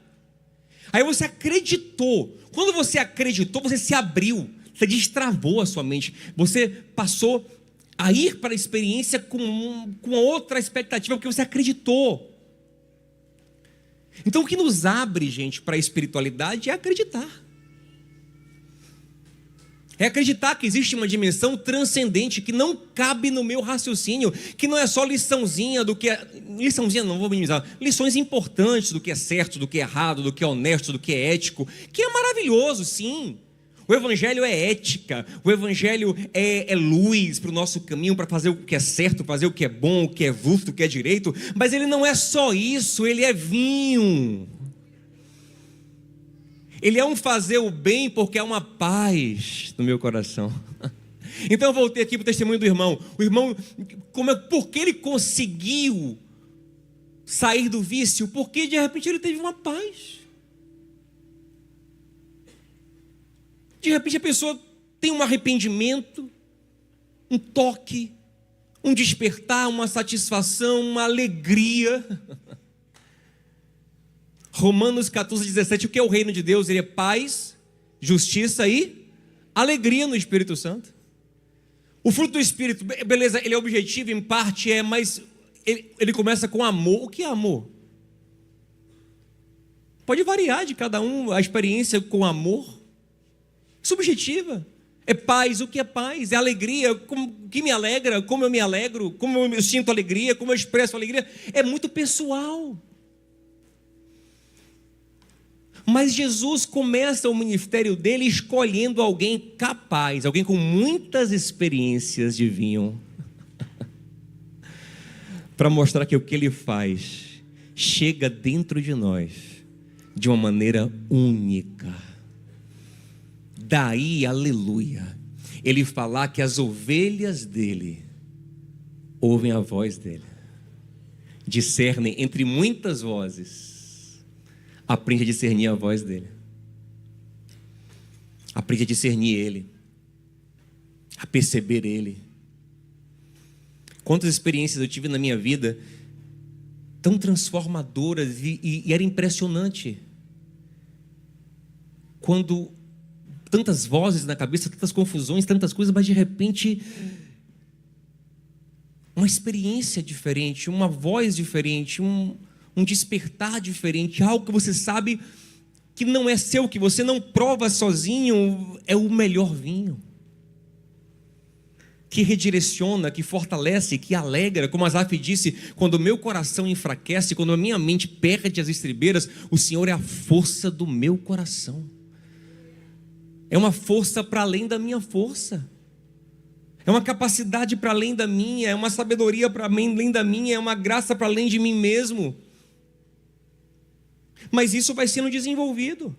Aí você acreditou. Quando você acreditou, você se abriu. Você destravou a sua mente. Você passou a ir para a experiência com outra expectativa, porque você acreditou. Então o que nos abre, gente, para a espiritualidade é acreditar. É acreditar que existe uma dimensão transcendente que não cabe no meu raciocínio, que não é só liçãozinha do que é... Liçãozinha não, vou minimizar. Lições importantes do que é certo, do que é errado, do que é honesto, do que é ético, que é maravilhoso, sim. O Evangelho é ética, o Evangelho é luz para o nosso caminho, para fazer o que é certo, fazer o que é bom, o que é justo, o que é direito, mas ele não é só isso, ele é vinho. Ele é um fazer o bem porque é uma paz no meu coração. Então eu voltei aqui para o testemunho do irmão. O irmão, por que ele conseguiu sair do vício? Porque de repente ele teve uma paz. De repente a pessoa tem um arrependimento, um toque, um despertar, uma satisfação, uma alegria. Romanos 14, 17, o que é o reino de Deus? Ele é paz, justiça e alegria no Espírito Santo. O fruto do Espírito, beleza, ele é objetivo, em parte mas ele começa com amor. O que é amor? Pode variar de cada um a experiência com amor. Subjetiva. É paz, o que é paz? É alegria, o que me alegra, como eu me alegro, como eu sinto alegria, como eu expresso alegria. É muito pessoal. Mas Jesus começa o ministério dele escolhendo alguém capaz, alguém com muitas experiências de vinho, para mostrar que o que ele faz chega dentro de nós de uma maneira única. Daí, aleluia, ele falar que as ovelhas dele ouvem a voz dele, discernem entre muitas vozes, aprende a discernir a voz dele, aprende a discernir ele, a perceber ele. Quantas experiências eu tive na minha vida tão transformadoras e era impressionante quando tantas vozes na cabeça, tantas confusões, tantas coisas, mas de repente uma experiência diferente, uma voz diferente, um despertar diferente, algo que você sabe que não é seu, que você não prova sozinho, é o melhor vinho, que redireciona, que fortalece, que alegra. Como Asaf disse, quando o meu coração enfraquece, quando a minha mente perde as estribeiras, o Senhor é a força do meu coração. É uma força para além da minha força, é uma capacidade para além da minha, é uma sabedoria para além da minha, é uma graça para além de mim mesmo. Mas isso vai sendo desenvolvido.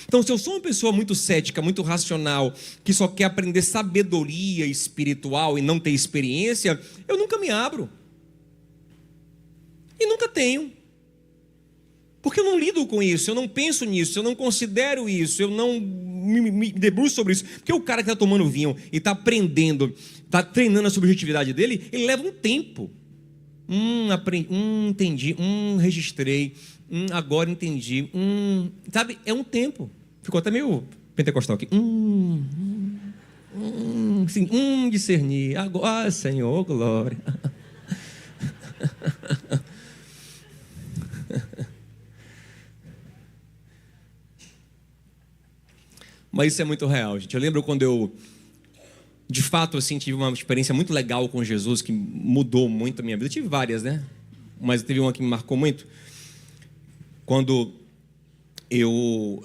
Então, se eu sou uma pessoa muito cética, muito racional, que só quer aprender sabedoria espiritual e não ter experiência, eu nunca me abro. E nunca tenho. Porque eu não lido com isso, eu não penso nisso, eu não considero isso, eu não me debruço sobre isso. Porque o cara que está tomando vinho e está aprendendo, está treinando a subjetividade dele, ele leva um tempo. Aprendi, entendi, registrei, agora entendi, sabe, é um tempo. Ficou até meio pentecostal aqui. Discernir, agora, Senhor, glória. Mas isso é muito real, gente. Eu lembro quando eu, de fato, assim, tive uma experiência muito legal com Jesus, que mudou muito a minha vida. Eu tive várias, né? Mas teve uma que me marcou muito. Quando eu...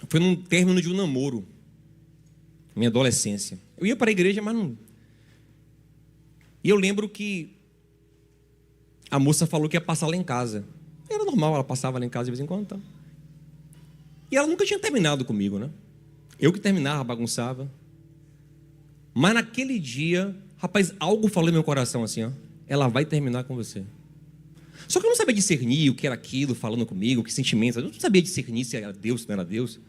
foi num término de um namoro, minha adolescência. Eu ia para a igreja, mas não... E eu lembro que a moça falou que ia passar lá em casa. Era normal, ela passava lá em casa de vez em quando, então. E ela nunca tinha terminado comigo, né? Eu que terminava, bagunçava. Mas naquele dia, rapaz, algo falou em meu coração assim, ó. Ela vai terminar com você. Só que eu não sabia discernir o que era aquilo falando comigo, que sentimento. Eu não sabia discernir se era Deus, se não era Deus.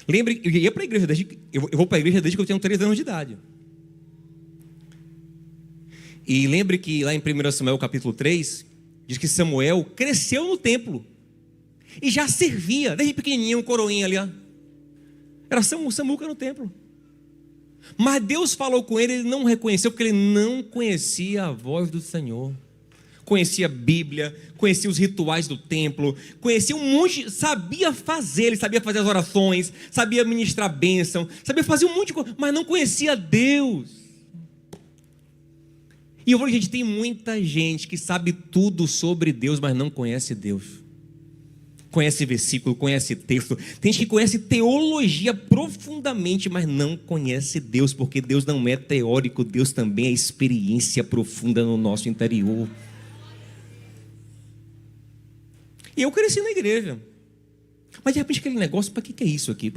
Lembre, eu ia para a igreja eu vou para a igreja desde que eu tenho 3 anos de idade. E lembre que lá em 1 Samuel capítulo 3, diz que Samuel cresceu no templo. E já servia, desde pequenininho, um coroinha ali, ó. Era Samuca no templo. Mas Deus falou com ele, ele não reconheceu, porque ele não conhecia a voz do Senhor. Conhecia a Bíblia, conhecia os rituais do templo, conhecia um monte, sabia fazer, ele sabia fazer as orações, sabia ministrar bênção, sabia fazer um monte de coisa, mas não conhecia Deus. E eu falei, gente, tem muita gente que sabe tudo sobre Deus, mas não conhece Deus. Conhece versículo, conhece texto. Tem gente que conhece teologia profundamente, mas não conhece Deus, porque Deus não é teórico, Deus também é experiência profunda no nosso interior. E eu cresci na igreja, mas de repente aquele negócio, para que é isso aqui?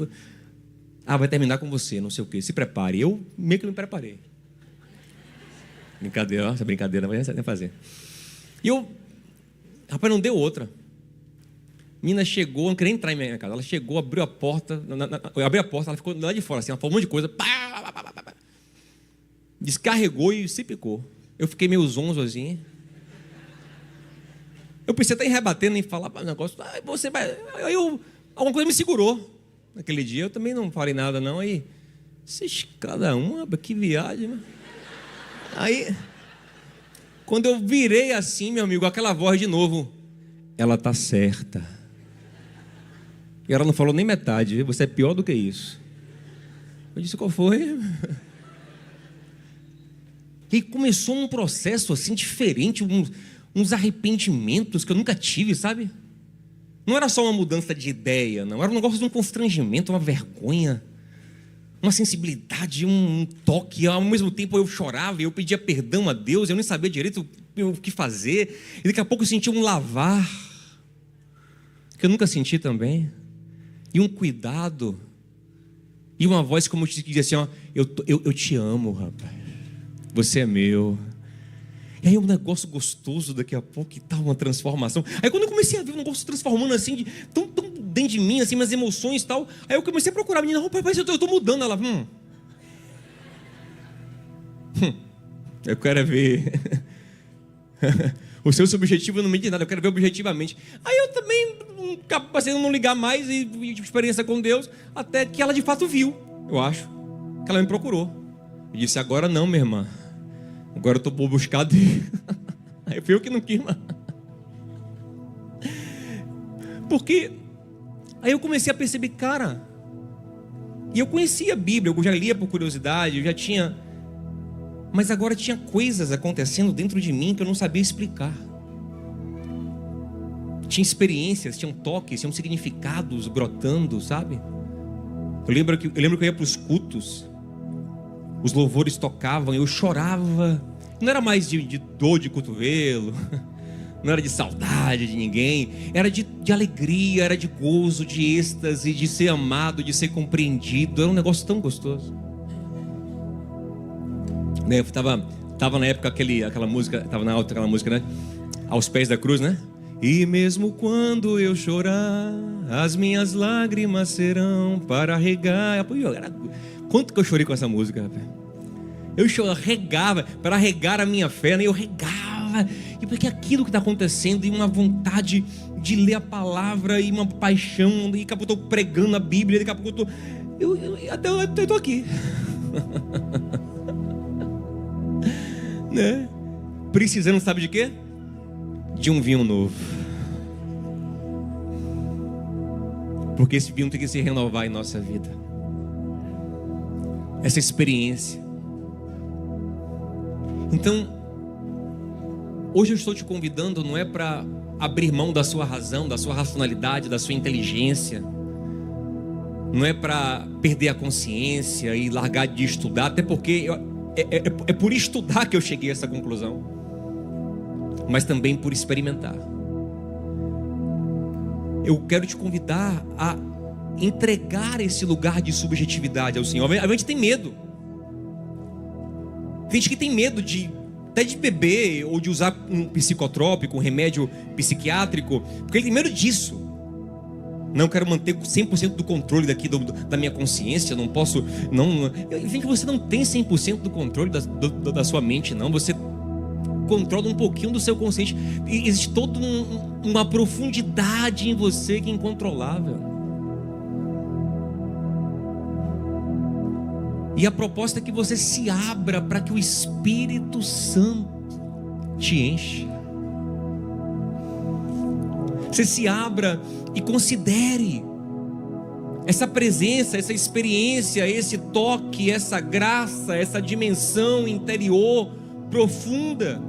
Vai terminar com você, não sei o que, se prepare. Eu meio que me preparei. Brincadeira, essa brincadeira, mas não vai fazer. E eu, rapaz, não deu outra. A menina chegou, não queria entrar em minha casa. Ela chegou, abriu a porta. Eu abri a porta, ela ficou lá de fora, assim, ela falou um monte de coisa. Descarregou e se picou. Eu fiquei meio zonzo assim. Eu pensei até em rebatendo, em falar para o negócio. Você vai. Aí alguma coisa me segurou. Naquele dia eu também não falei nada, não. Aí, cada uma, que viagem, né? Aí, Quando eu virei assim, meu amigo, aquela voz de novo: ela está certa. E ela não falou nem metade. Você é pior do que isso. Eu disse: qual foi? E começou um processo assim diferente, uns arrependimentos que eu nunca tive, sabe? Não era só uma mudança de ideia, não. Era um negócio de um constrangimento, uma vergonha, uma sensibilidade, um toque. Ao mesmo tempo eu chorava, eu pedia perdão a Deus, eu nem sabia direito o que fazer. E daqui a pouco eu sentia um lavar, que eu nunca senti também. E um cuidado. E uma voz como que dizia assim: ó, eu te amo, rapaz. Você é meu. E aí um negócio gostoso daqui a pouco, que tal uma transformação. Aí quando eu comecei a ver um negócio transformando assim, tão dentro de mim, assim, minhas emoções e tal. Aí eu comecei a procurar a menina: rapaz, eu tô mudando. Ela: eu quero ver. O seu subjetivo não me diz nada, eu quero ver objetivamente. Aí eu também passei a não ligar mais e tive experiência com Deus, até que ela de fato viu, eu acho, que ela me procurou. E disse: agora não, minha irmã. Agora eu estou por buscar Deus. Aí fui eu que não quis, mas... Porque aí eu comecei a perceber, cara, e eu conhecia a Bíblia, eu já lia por curiosidade, eu já tinha... Mas agora tinha coisas acontecendo dentro de mim que eu não sabia explicar. Tinha experiências, tinham toques, tinham significados brotando, sabe? Eu lembro que eu ia para os cultos, os louvores tocavam, eu chorava. Não era mais de dor de cotovelo, não era de saudade de ninguém, era de alegria, era de gozo, de êxtase, de ser amado, de ser compreendido. Era um negócio tão gostoso. Eu tava na época aquela música, tava na alta aquela música, né? Aos pés da cruz, né? E mesmo quando eu chorar, as minhas lágrimas serão para regar. Quanto que eu chorei com essa música, rapaz? Eu regava, para regar a minha fé, né? Eu regava, e porque aquilo que está acontecendo, e uma vontade de ler a palavra, e uma paixão, e daqui a pouco eu estou pregando a Bíblia, daqui a pouco eu estou aqui. Né? Precisando, sabe de quê? De um vinho novo. Porque esse vinho tem que se renovar em nossa vida. Essa experiência. Então, hoje eu estou te convidando, não é para abrir mão da sua razão, da sua racionalidade, da sua inteligência. Não é para perder a consciência e largar de estudar, até porque é por estudar que eu cheguei a essa conclusão, mas também por experimentar. Eu quero te convidar a entregar esse lugar de subjetividade ao Senhor. A gente tem medo. Tem gente que tem medo até de beber ou de usar um psicotrópico, um remédio psiquiátrico, porque ele tem medo disso. Não, quero manter 100% do controle daqui da minha consciência. Não posso, não. Eu vejo que você não tem 100% do controle da sua mente, não. Você controla um pouquinho do seu consciente. E existe toda uma profundidade em você que é incontrolável. E a proposta é que você se abra para que o Espírito Santo te enche. Você se abra e considere essa presença, essa experiência, esse toque, essa graça, essa dimensão interior profunda.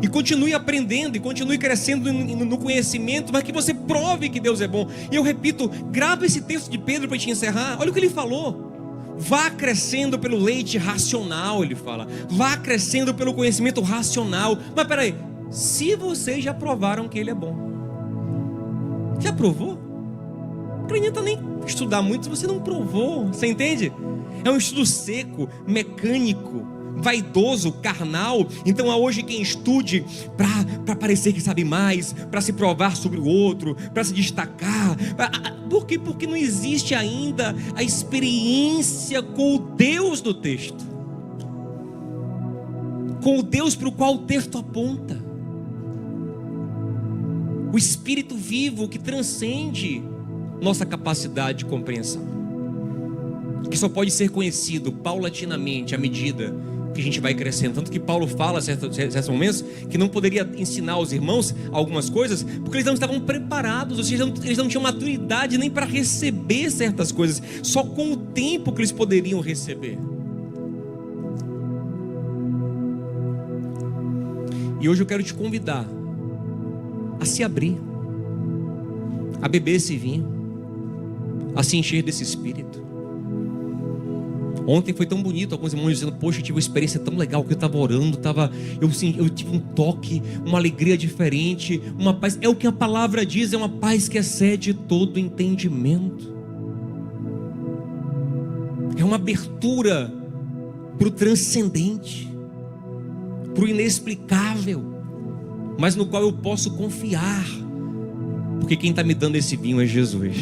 E continue aprendendo, e continue crescendo no conhecimento, mas que você prove que Deus é bom. E eu repito, grava esse texto de Pedro para te encerrar. Olha o que ele falou: vá crescendo pelo leite racional, ele fala. Vá crescendo pelo conhecimento racional. Mas peraí, se vocês já provaram que ele é bom, já provou? Não adianta nem estudar muito se você não provou, você entende? É um estudo seco, mecânico, vaidoso, carnal. Então há hoje quem estude para parecer que sabe mais, para se provar sobre o outro, para se destacar. Por quê? Porque não existe ainda a experiência com o Deus do texto, com o Deus para o qual o texto aponta, o Espírito vivo que transcende nossa capacidade de compreensão, que só pode ser conhecido paulatinamente à medida que a gente vai crescendo. Tanto que Paulo fala, em certos momentos, que não poderia ensinar aos irmãos algumas coisas, porque eles não estavam preparados, ou seja, eles não tinham maturidade nem para receber certas coisas. Só com o tempo que eles poderiam receber. E hoje eu quero te convidar a se abrir, a beber esse vinho, a se encher desse Espírito. Ontem foi tão bonito, alguns irmãos dizendo: poxa, eu tive uma experiência tão legal, que eu estava orando, eu tive um toque, uma alegria diferente, uma paz. É o que a palavra diz, é uma paz que excede todo entendimento. É uma abertura para o transcendente, para o inexplicável, mas no qual eu posso confiar, porque quem está me dando esse vinho é Jesus.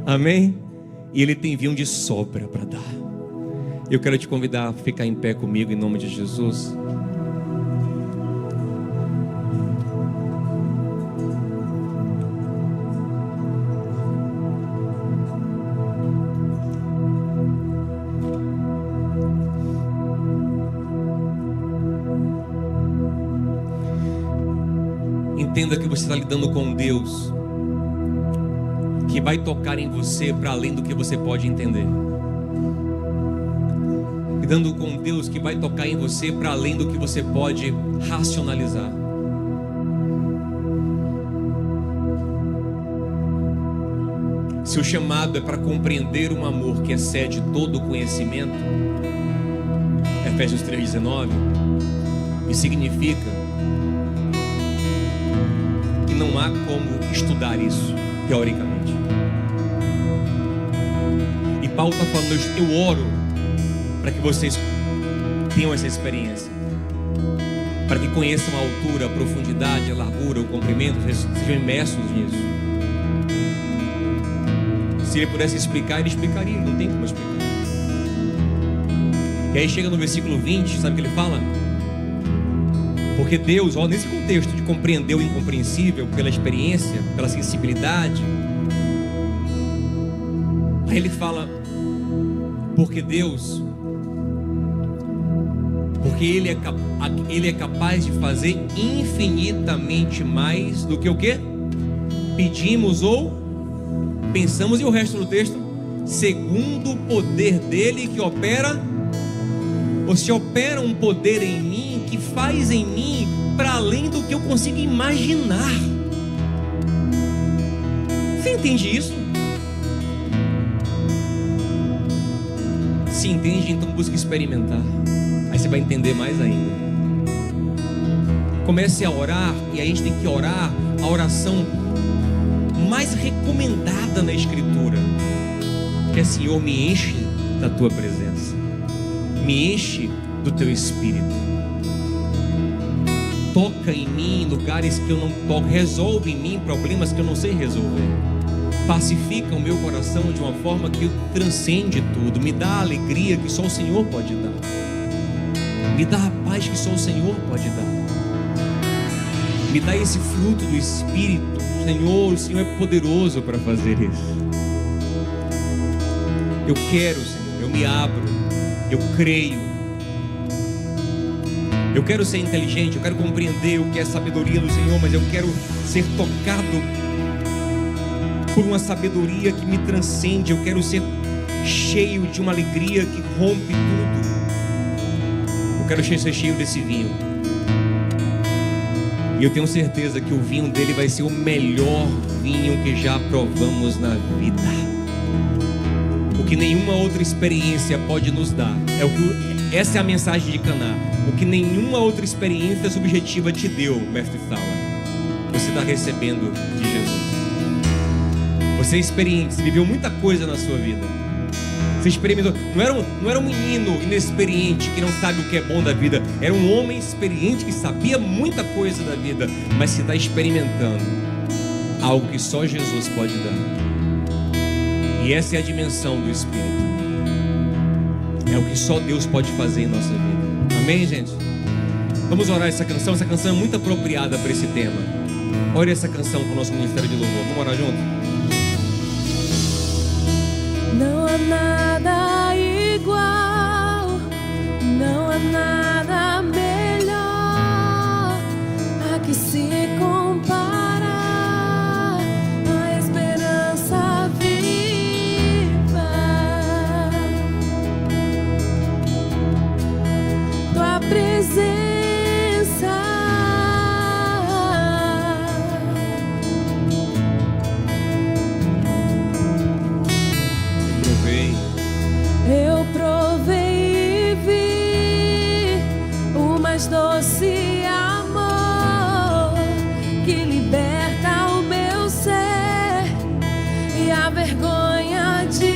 Amém? E Ele tem vinho de sobra para dar. Eu quero te convidar a ficar em pé comigo em nome de Jesus. Entenda que você está lidando com Deus que vai tocar em você para além do que você pode entender. Lidando com Deus que vai tocar em você para além do que você pode racionalizar. Seu chamado é para compreender um amor que excede todo o conhecimento. Efésios 3,19. E significa que não há como estudar isso teoricamente. E Paulo está falando: eu oro para que vocês tenham essa experiência, para que conheçam a altura, a profundidade, a largura, o comprimento, sejam imersos nisso. Se ele pudesse explicar, ele explicaria, não tem como explicar. E aí chega no versículo 20, sabe o que ele fala? Porque Deus, nesse contexto de compreender o incompreensível pela experiência, pela sensibilidade, aí ele fala: porque Deus, porque Ele é capaz de fazer infinitamente mais do que o que pedimos ou pensamos. E o resto do texto: segundo o poder dele que opera, ou se opera um poder em mim, que faz em mim para além do que eu consigo imaginar. Você entende isso? Se entende, então busca experimentar. Aí você vai entender mais ainda. Comece a orar, e a gente tem que orar a oração mais recomendada na Escritura, que é: Senhor, me enche da Tua presença, me enche do Teu Espírito, toca em mim em lugares que eu não toco, resolve em mim problemas que eu não sei resolver, pacifica o meu coração de uma forma que transcende tudo, me dá a alegria que só o Senhor pode dar, me dá a paz que só o Senhor pode dar, me dá esse fruto do Espírito. Senhor, o Senhor é poderoso para fazer isso. Eu quero, Senhor, eu me abro, eu creio. Eu quero ser inteligente, eu quero compreender o que é sabedoria do Senhor, mas eu quero ser tocado por uma sabedoria que me transcende. Eu quero ser cheio de uma alegria que rompe tudo. Eu quero ser cheio desse vinho. E eu tenho certeza que o vinho dele vai ser o melhor vinho que já provamos na vida. O que nenhuma outra experiência pode nos dar. Essa é a mensagem de Caná. O que nenhuma outra experiência subjetiva te deu, mestre fala, você está recebendo de Jesus. Você é experiente, você viveu muita coisa na sua vida. Você experimentou. Não era um menino inexperiente que não sabe o que é bom da vida. Era um homem experiente que sabia muita coisa da vida, mas que está experimentando algo que só Jesus pode dar. E essa é a dimensão do Espírito. É o que só Deus pode fazer em nossa vida. Amém, gente? Vamos orar essa canção. Essa canção é muito apropriada para esse tema. Ore essa canção com o nosso ministério de louvor. Vamos orar junto? Não há nada igual, não há há nada melhor a que se comparar, a esperança viva, tua presença. Eu provei e vi o mais doce amor que liberta o meu ser e a vergonha desfaz.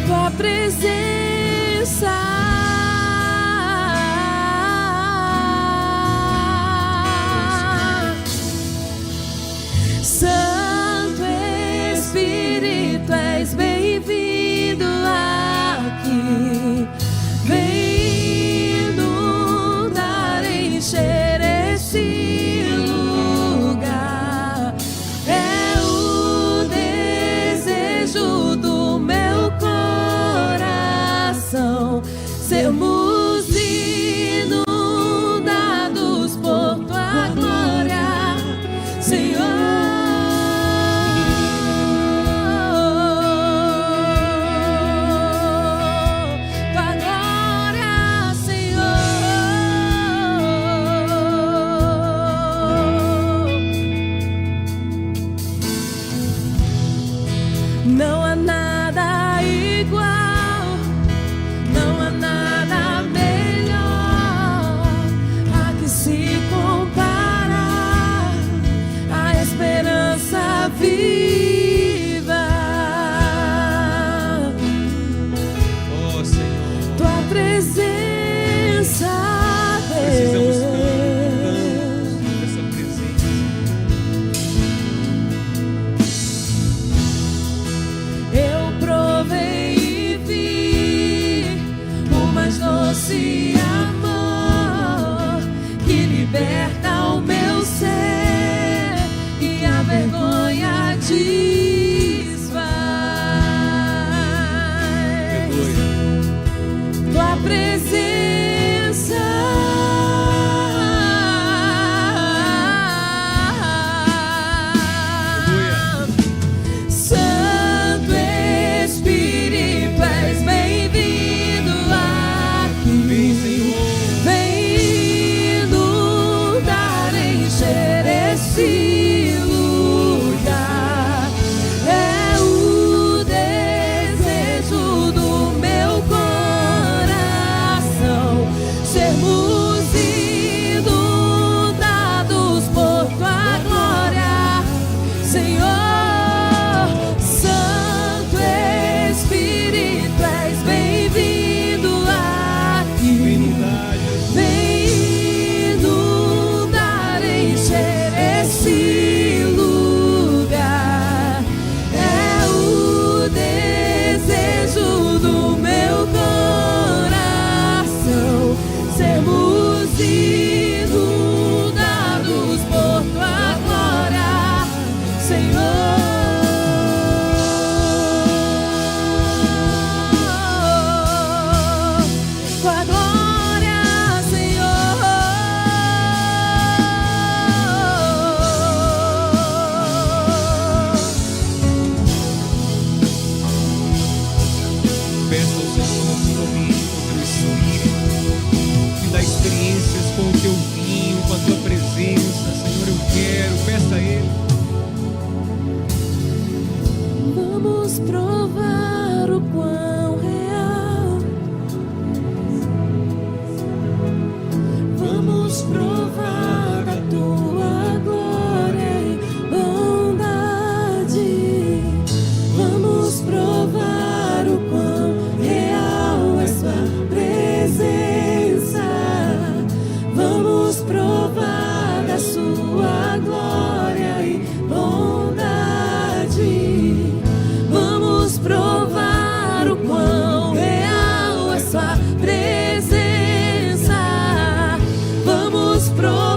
Tua presença. Santo Espírito, és bem-vindo aqui. Vem inundar, encher esse lugar. É o desejo do meu coração. Sermos inundados por tua glória, Senhor. Não há nada igual, não há nada melhor a que se comparar, a esperança viva. Oh, Senhor, tua presença, precisamos tanto dessa presença. Eu provei e vi o mais doce amor que liberta o meu ser e a vergonha desfaz. Tua presença. Santo Espírito, és bem-vindo aqui. Vem inundar, encher esse lugar. É o desejo do meu coração. Sermos inundados por tua glória, Senhor. Santo Espírito, és bem-vindo aqui. Vem inundar, encher esse lugar. É o desejo do meu coração. Sermos inundados por tua glória, Senhor. Tua glória, Senhor. Peça ao Senhor nesse momento, pelo Espírito, que dá experiências com o teu vinho, com a tua presença. Senhor, eu quero, peça a Ele. Vamos provar o quão real. Vamos provar da tua glória e bondade. Vamos provar o quão real é sua presença. Vamos provar da sua glória e bondade. Vamos provar o quão real é sua presença. Vamos provar.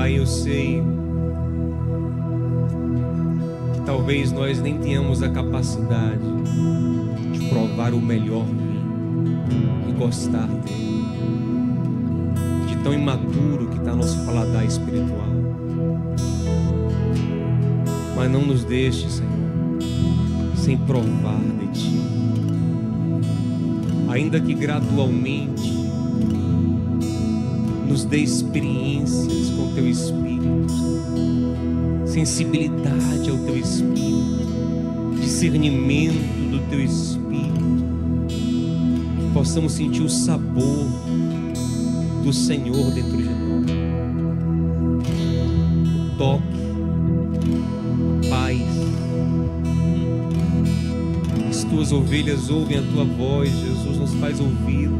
Pai, eu sei que talvez nós nem tenhamos a capacidade de provar o melhor vinho e gostar dele, de tão imaturo que está nosso paladar espiritual. Mas não nos deixe, Senhor, sem provar de Ti, ainda que gradualmente nos dê experiências com Teu Espírito, sensibilidade ao Teu Espírito, discernimento do Teu Espírito, que possamos sentir o sabor do Senhor dentro de nós, o toque, a paz. As Tuas ovelhas ouvem a Tua voz, Jesus, nos faz ouvi-la,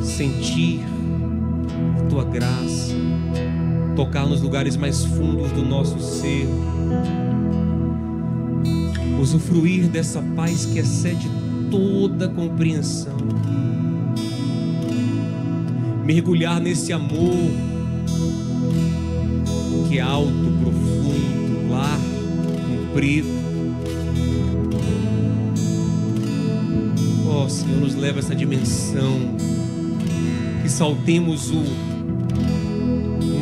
sentir a Tua graça, tocar nos lugares mais fundos do nosso ser, usufruir dessa paz que excede toda compreensão, mergulhar nesse amor que é alto, profundo, largo, comprido. Ó Senhor, nos leva a essa dimensão, que saltemos o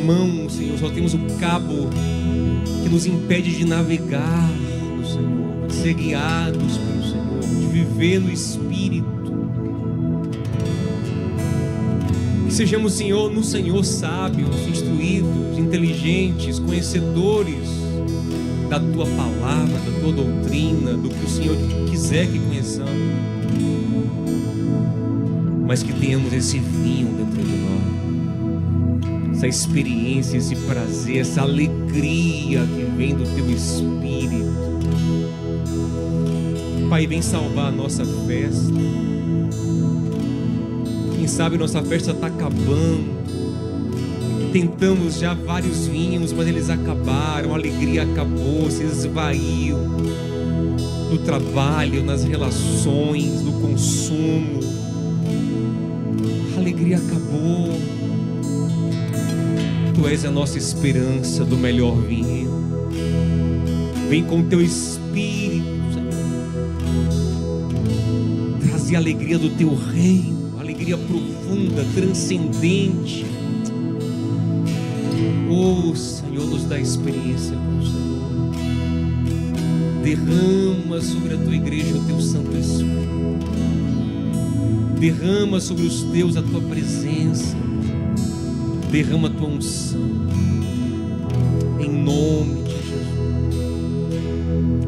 mão, Senhor, saltemos o cabo que nos impede de navegar no Senhor, de ser guiados pelo Senhor, de viver no Espírito. Que sejamos, Senhor, no Senhor sábios, instruídos, inteligentes, conhecedores da Tua palavra, da Tua doutrina, do que o Senhor quiser que conheçamos, mas que tenhamos esse vinho dentro de nós, essa experiência, esse prazer, essa alegria que vem do Teu Espírito. Pai, vem salvar a nossa festa. Quem sabe nossa festa está acabando, tentamos já vários vinhos, mas eles acabaram, a alegria acabou, se esvaiu no trabalho, nas relações, no consumo. A alegria acabou. Tu és a nossa esperança do melhor vinho. Vem com Teu Espírito, Senhor, trazer a alegria do Teu reino, alegria profunda, transcendente. Oh Senhor, nos dá experiência com o Senhor. Derrama sobre a Tua igreja o Teu Santo Espírito. Derrama sobre os Teus a Tua presença. Derrama a Tua unção. Em nome de Jesus.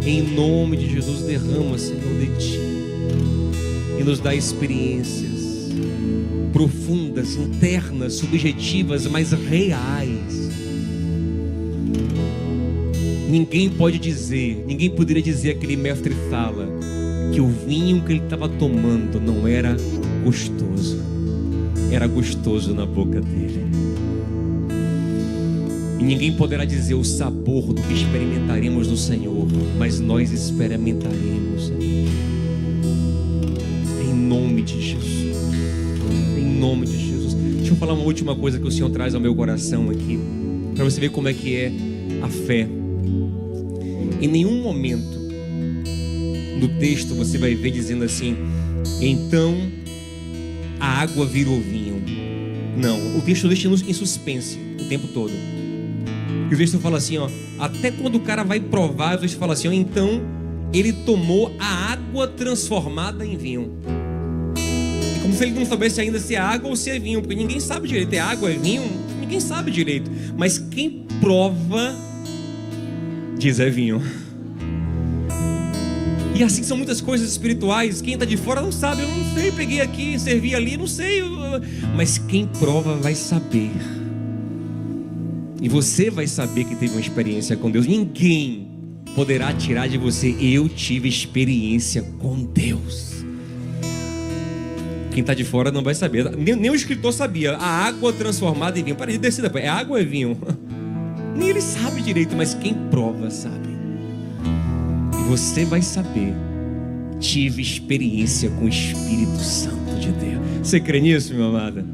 Em nome de Jesus, derrama, Senhor, de Ti. E nos dá experiências profundas, internas, subjetivas, mas reais. Ninguém poderia dizer aquele mestre Sala que o vinho que ele estava tomando não era gostoso. Era gostoso na boca dele. E ninguém poderá dizer o sabor do que experimentaremos do Senhor, mas nós experimentaremos, Senhor. Em nome de Jesus. Em nome de Jesus. Deixa eu falar uma última coisa que o Senhor traz ao meu coração aqui, para você ver como é que é a fé. Em nenhum momento no texto você vai ver dizendo assim: então a água virou vinho. Não, o texto deixa em suspense o tempo todo. E o texto fala assim, ó, até quando o cara vai provar, o texto fala assim, ó, então ele tomou a água transformada em vinho. E como se ele não soubesse ainda se é água ou se é vinho, porque ninguém sabe direito, é água, é vinho, ninguém sabe direito. Mas quem prova diz é vinho. E assim são muitas coisas espirituais. Quem está de fora não sabe. Eu não sei, peguei aqui, servi ali, não sei. Mas quem prova vai saber. E você vai saber que teve uma experiência com Deus. Ninguém poderá tirar de você: eu tive experiência com Deus. Quem está de fora não vai saber. Nem o escritor sabia. A água transformada em vinho. Para de descer depois. É água ou é vinho? Nem ele sabe direito, mas quem prova sabe. E você vai saber: tive experiência com o Espírito Santo de Deus. Você crê nisso, meu amado?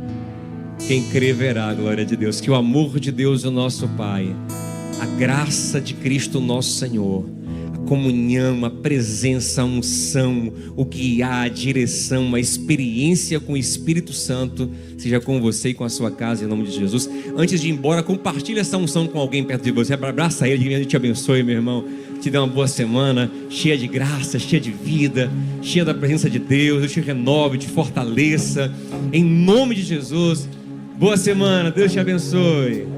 Quem crê verá a glória de Deus. Que o amor de Deus, o nosso Pai, a graça de Cristo nosso Senhor, a comunhão, a presença, a unção, o guiar, a direção, a experiência com o Espírito Santo seja com você e com a sua casa, em nome de Jesus. Antes de ir embora, compartilhe essa unção com alguém perto de você. Abraça ele, Deus te abençoe, meu irmão. Te dê uma boa semana, cheia de graça, cheia de vida, cheia da presença de Deus. Deus te renove, te fortaleça, em nome de Jesus. Boa semana, Deus te abençoe.